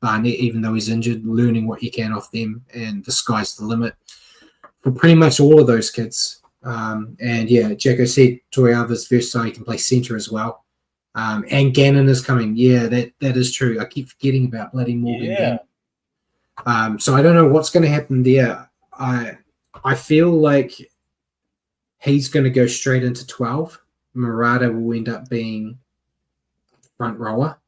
Barnett, even though he's injured, learning what you can off them, and the sky's the limit for pretty much all of those kids. And yeah, Jacko said Toyava's versatile. He can play centre as well. And Gannon is coming. Yeah, that is true. I keep forgetting about bloody Morgan Gannon. So I don't know what's going to happen there. I feel like he's going to go straight into 12. Murata will end up being front rower.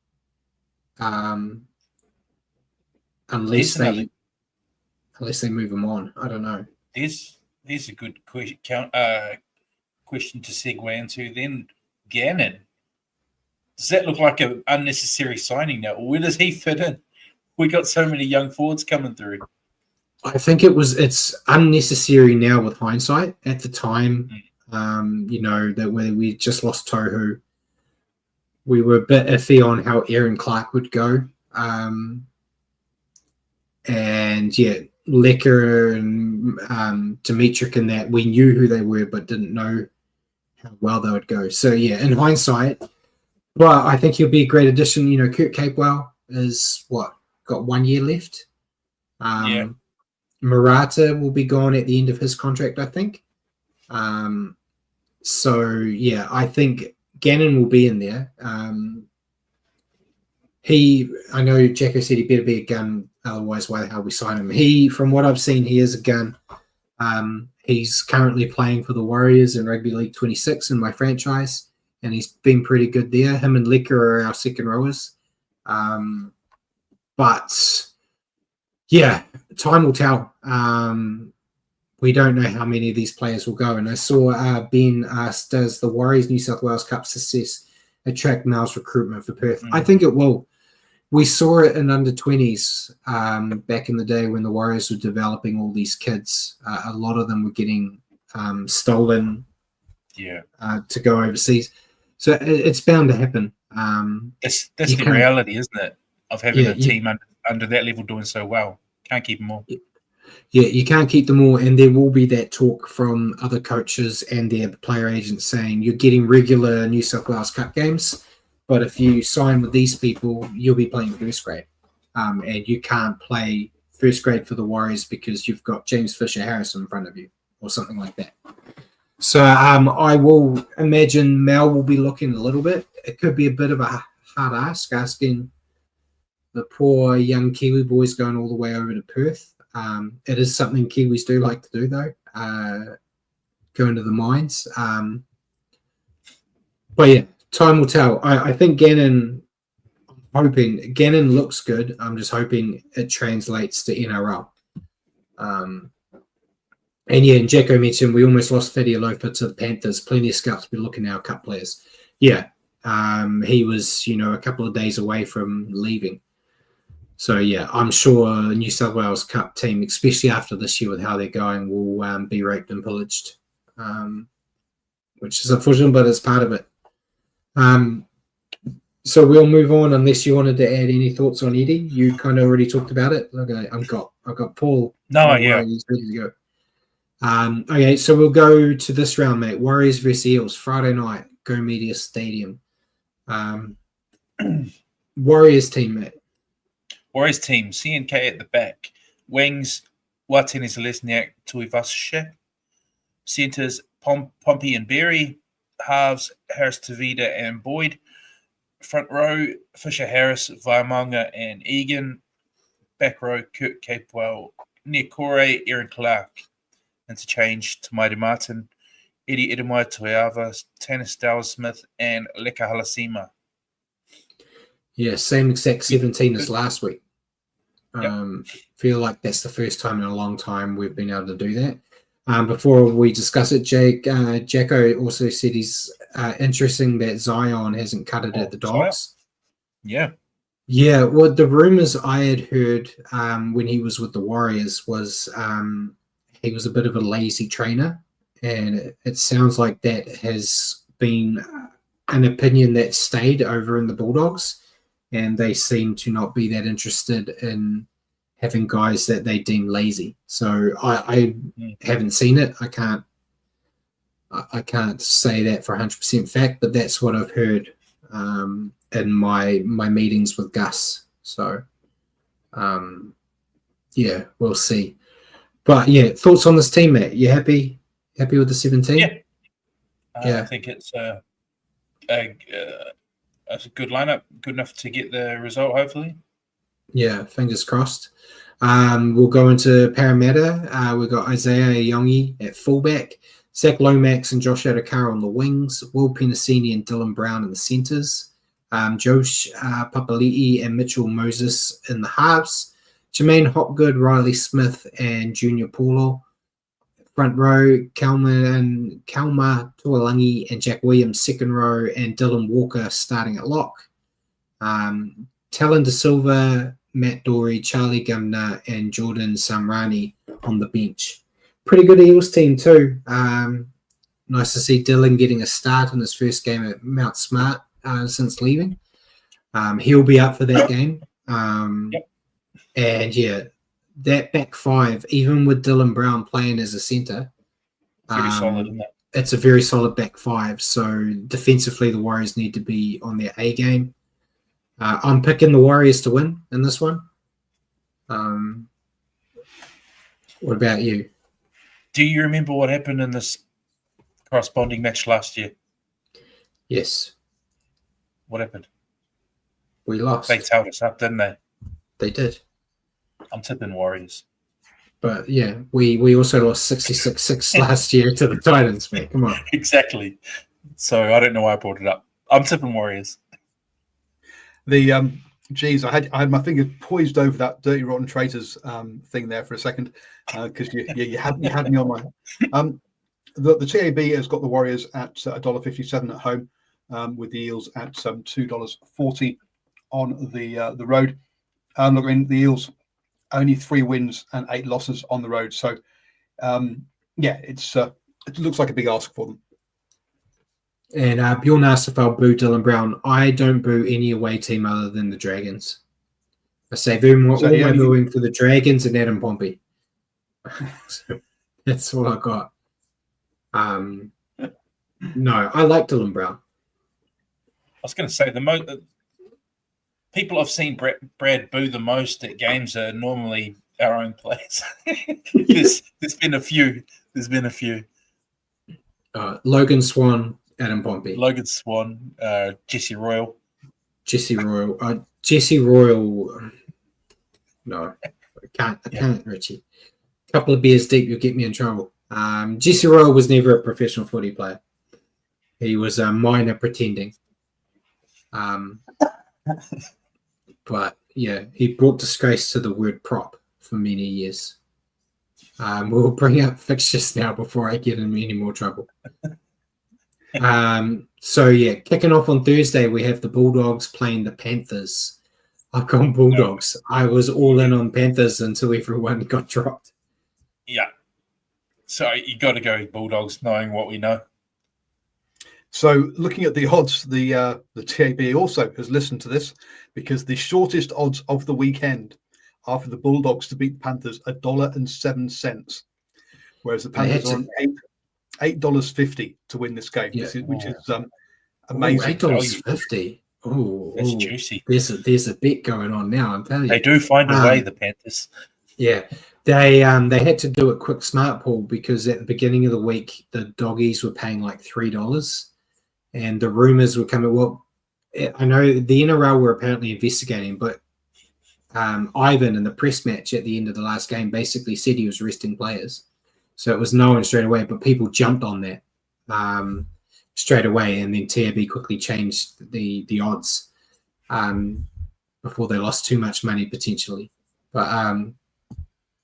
Unless they move him on. I don't know. There's a good question to segue into then. Gannon. Does that look like an unnecessary signing now? Where does he fit in? We got so many young forwards coming through. I think it's unnecessary now with hindsight. At the time, that we just lost Tohu, we were a bit iffy on how Aaron Clark would go. Lecker and Dimitrik and that, we knew who they were but didn't know how well they would go. So, in hindsight, well, I think he'll be a great addition. Kurt Capewell is, got 1 year left. Murata will be gone at the end of his contract, I think. I think Gannon will be in there. I know Jacko said he better be a gun, otherwise why the hell we sign him? From what I've seen, he is a gun. He's currently playing for the Warriors in Rugby League 26 in my franchise, and he's been pretty good there. Him and Lecker are our second rowers. Time will tell. We don't know how many of these players will go. And I saw Ben asked, does the Warriors New South Wales Cup success attract males recruitment for Perth? I think it will. We saw it in under 20s back in the day when the Warriors were developing all these kids. A lot of them were getting stolen to go overseas. So it's bound to happen. That's the reality, isn't it, of having a team under that level doing so well. Can't keep them all. Yeah, you can't keep them all, and there will be that talk from other coaches and their player agents saying you're getting regular New South Wales Cup games, but if you sign with these people, you'll be playing first grade, and you can't play first grade for the Warriors because you've got James Fisher-Harris in front of you or something like that. So I will imagine Mel will be looking a little bit. It could be a bit of a hard ask, asking the poor young Kiwi boys going all the way over to Perth. It is something Kiwis do like to do, though, go into the mines. Time will tell. I think Gannon looks good. I'm just hoping it translates to NRL. And Jacko mentioned we almost lost Thaddy Alofa to the Panthers. Plenty of scouts be looking at our cup players. He was, a couple of days away from leaving. So, I'm sure New South Wales Cup team, especially after this year with how they're going, will be raped and pillaged, which is unfortunate, but it's part of it. So we'll move on unless you wanted to add any thoughts on Eddie. You kind of already talked about it. Okay, I've got Paul. He's ready to go. Okay, so we'll go to this round, mate. Warriors versus Eels, Friday night, Go Media Stadium. Warriors team, mate. Warriors team, CNK at the back. Wings, Watene Zelesniak, Tuivasa. Centres, Pompey and Berry. Halves, Harris Tavita and Boyd. Front row, Fisher Harris, Vaiamanga and Egan. Back row, Kurt Capewell, Niakore, Aaron Clark. Interchange, Tamaiti Martin, Eddie Edemai Toiava, Tanner Smith, and Leka Halasima. Yeah, same exact 17 as last week. Feel like that's the first time in a long time we've been able to do that. Before we discuss it, Jacko also said he's interesting that Zion hasn't cut it at the Dogs. Yeah. Yeah, well, the rumors I had heard when he was with the Warriors was he was a bit of a lazy trainer, and it sounds like that has been an opinion that stayed over in the Bulldogs, and they seem to not be that interested in having guys that they deem lazy. So I haven't seen it. I can't say that for 100% fact, but that's what I've heard in my meetings with Gus. So we'll see. But thoughts on this team, Matt? You happy with the 17? I think it's a a good lineup, good enough to get the result, hopefully. Yeah, fingers crossed. We'll go into Parramatta. We've got Isaiah Yongi at fullback, Zach Lomax and Josh Adokar on the wings, Will Penasini and Dylan Brown in the centres, Josh Papali'i and Mitchell Moses in the halves, Jermaine Hopgood, Riley Smith and Junior Paulo. Front row, Kalma Tuolangi and Jack Williams, second row, and Dylan Walker starting at lock. Talon De Silva, Matt Dory, Charlie Gumner, and Jordan Samrani on the bench. Pretty good Eels team too. Nice to see Dylan getting a start in his first game at Mount Smart since leaving. He'll be up for that game. And yeah, that back five, even with Dylan Brown playing as a centre, pretty solid, isn't it? It's a very solid back five. So defensively, the Warriors need to be on their A game. I'm picking the Warriors to win in this one. What about you? Do you remember what happened in this corresponding match last year? Yes. What happened? We lost. They tailed us up, didn't they? They did. I'm tipping Warriors. But yeah, we also lost 66-6 last year to the Titans, mate. Come on. Exactly. So I don't know why I brought it up. I'm tipping Warriors. I had my finger poised over that Dirty Rotten Traitors thing there for a second because you had me on my. The TAB has got the Warriors at $1.57 at home, with the Eels at $2.40 on the road. Look, I mean, the Eels only 3 wins and 8 losses on the road, so it looks like a big ask for them. And Bjorn asked if I'll boo Dylan Brown. I don't boo any away team other than the Dragons. I say all my booing for the Dragons and Adam Pompey. So that's all I got. No, I like Dylan Brown. I was going to say people I've seen Brad boo the most at games are normally our own players. There's been a few. Logan Swan, Adam Pompey. Logan Swan, Jesse Royal. Jesse Royal. No, I can't, Richie. A couple of beers deep, you'll get me in trouble. Jesse Royal was never a professional footy player. He was a minor pretending. But yeah, he brought disgrace to the word prop for many years. We'll bring up fixtures now before I get in any more trouble. So yeah, kicking off on Thursday, we have the Bulldogs playing the Panthers. I've gone Bulldogs. I was all in on Panthers until everyone got dropped. Yeah. So you got to go Bulldogs, knowing what we know. So looking at the odds, the TAB also has listened to this because the shortest odds of the weekend are for the Bulldogs to beat the Panthers $1.07, whereas the Panthers are on $8.50 to win this game, which is amazing. $8.50. Oh, that's juicy. There's a bet going on now. I'm telling you, they do find a way. The Panthers. Yeah, they had to do a quick smart pool because at the beginning of the week the doggies were paying like $3, and the rumors were coming. Well, I know the NRL were apparently investigating, but Ivan in the press match at the end of the last game basically said he was resting players, so it was known straight away. But people jumped on that straight away, and then TAB quickly changed the odds before they lost too much money potentially. But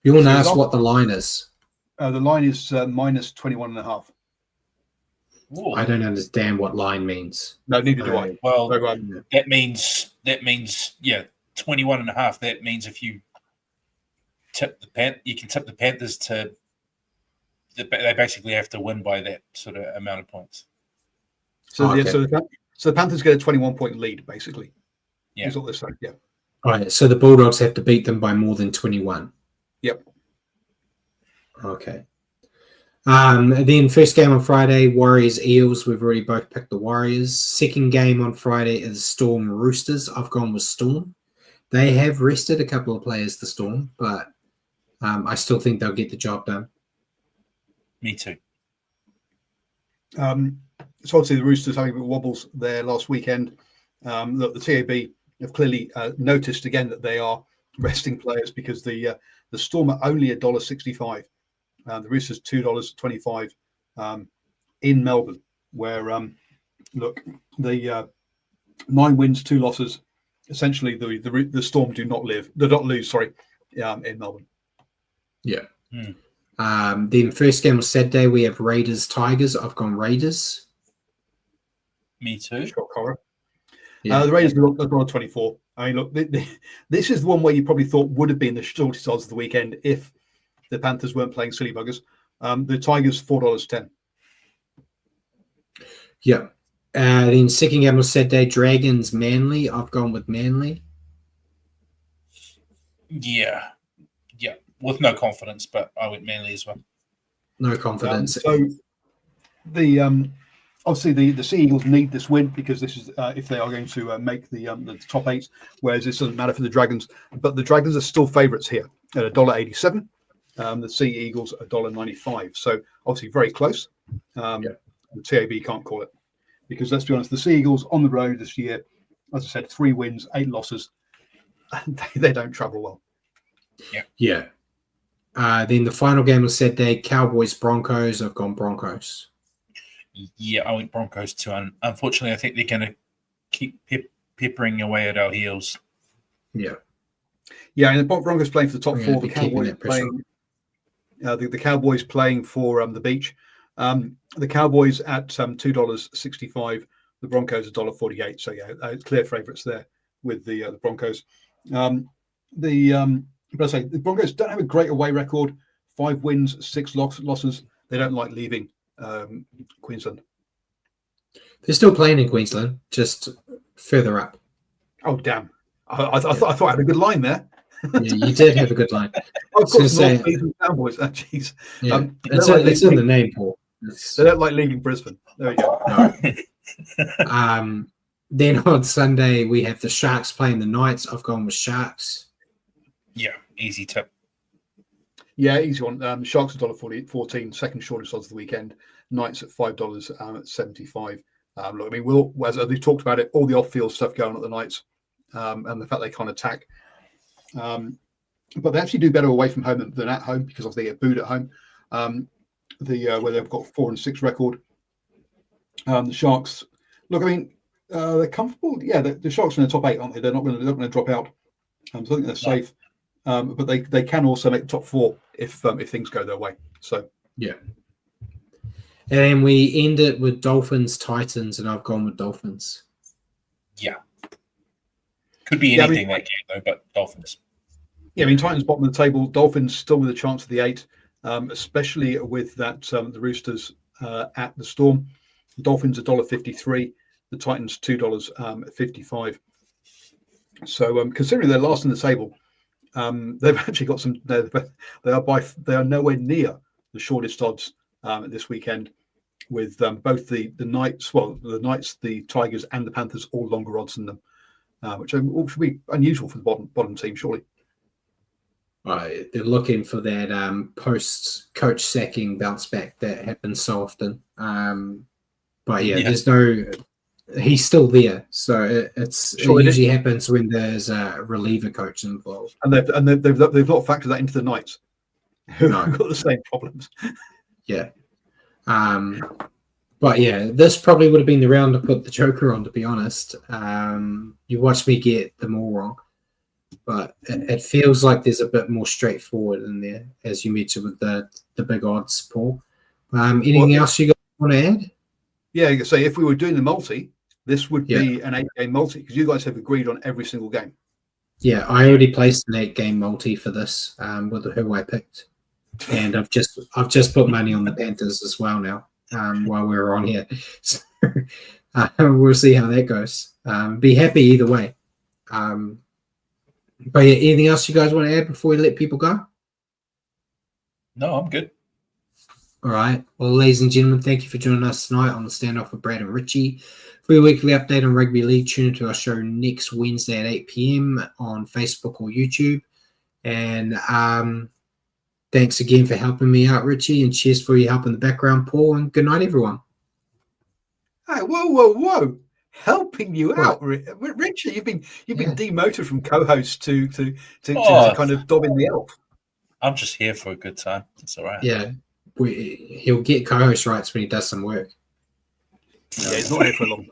you want to ask what the line is? The line is minus 21.5. I don't understand what line means. No, neither do I. Well, that means 21.5. That means if you tip you can tip the Panthers to. They basically have to win by that sort of amount of points. So the Panthers get a 21-point lead, basically. Yeah, is what they're saying. Yeah. All right. So the Bulldogs have to beat them by more than 21. Yep. Okay. Then first game on Friday, Warriors Eels. We've already both picked the Warriors. Second game on Friday is Storm Roosters. I've gone with Storm. They have rested a couple of players, the Storm, but I still think they'll get the job done. Me too. So obviously the Roosters having a bit of wobbles there last weekend. Look, the TAB have clearly noticed again that they are resting players because the Storm are only $1.65. The Roosters $2.25 in Melbourne, where look, the 9 wins, 2 losses. Essentially, the Storm do not lose. Sorry, in Melbourne. Yeah. Then first game was Saturday. We have Raiders Tigers. I've gone Raiders. Me too. Shot collar. Yeah. The Raiders are $1.24. I mean, look, this is the one where you probably thought would have been the shortest odds of the weekend if the Panthers weren't playing silly buggers. The Tigers $4.10. Yeah. Then second game was Saturday. Dragons Manly. I've gone with Manly. Yeah. With no confidence, but I went Manly as well. No confidence. So the obviously the Sea Eagles need this win because this is if they are going to make the top 8, whereas this doesn't matter for the Dragons. But the Dragons are still favourites here at $1.87. The Sea Eagles $1.95. So obviously very close. The TAB can't call it because let's be honest, the Sea Eagles on the road this year, as I said, 3 wins, 8 losses, and they don't travel well. Yeah. Then the final game was Saturday. Cowboys Broncos. I've gone Broncos. Yeah, I went Broncos too. And unfortunately, I think they're going to keep peppering away at our heels. Yeah. Yeah, and the Broncos playing for the top 4. The Cowboys playing. The Cowboys playing for the beach. The Cowboys at $2.65. The Broncos $1.48. So yeah, clear favourites there with the Broncos. But I say the Broncos don't have a great away record. 5 wins, 6 losses. They don't like leaving Queensland. They're still playing in Queensland, just further up. Oh damn! I thought I had a good line there. Yeah, you did have a good line. Of course, Cowboys. Oh, jeez. Yeah, it's in the name, Paul. They don't like leaving Brisbane. There we go. No. Then on Sunday we have the Sharks playing the Knights. I've gone with Sharks. Yeah, easy tip. Yeah, easy one. Sharks $1.14, second shortest odds of the weekend. Knights at $5.75. Look, I mean, as we talked about it, all the off-field stuff going on at the Knights, and the fact they can't attack. But they actually do better away from home than at home because they get booed at home. Where they've got 4-6 record. The Sharks, look, I mean, they're comfortable. Yeah, the Sharks are in the top 8, aren't they? They're not going to drop out. So I think they're safe. But they can also make the top 4 if things go their way. So yeah. And we end it with Dolphins Titans, and I've gone with Dolphins. Yeah. Could be anything that game though, but Dolphins. Yeah, I mean Titans bottom of the table, Dolphins still with a chance of the 8, especially with that the Roosters at the Storm. The Dolphins $1.53, the Titans $2.55. So considering they're last in the table. They've actually got some. They are nowhere near the shortest odds this weekend, with both the Knights, the Tigers, and the Panthers all longer odds than them, which should be unusual for the bottom team, surely. Right, they're looking for that post coach sacking bounce back that happens so often. But there's no. He's still there, so it usually happens when there's a reliever coach involved. And they've not factored that into the Knights, who've got the same problems. Yeah, but yeah, this probably would have been the round to put the Joker on. To be honest, you watched me get them all wrong, but it feels like there's a bit more straightforward in there, as you mentioned with the big odds, Paul. Anything else you guys want to add? Yeah, you could say if we were doing the multi, this would be an 8-game multi because you guys have agreed on every single game. Yeah, I already placed an 8-game multi for this with who I picked, and I've just put money on the Panthers as well now while we're on here. So, we'll see how that goes. Be happy either way. But yeah, anything else you guys want to add before we let people go? No, I'm good. All right. Well, ladies and gentlemen, thank you for joining us tonight on the Standoff with Brad and Richie. For your weekly update on rugby league, tune into our show next Wednesday at 8 p.m. on Facebook or YouTube. And thanks again for helping me out, Richie, and cheers for your help in the background, Paul. And good night, everyone. Hey, whoa. helping you out, Richie. You've been demoted from co-host to kind of dobbing the elf. I'm just here for a good time. It's all right. Yeah, he'll get co-host rights when he does some work. Yeah, he's not here for a long time.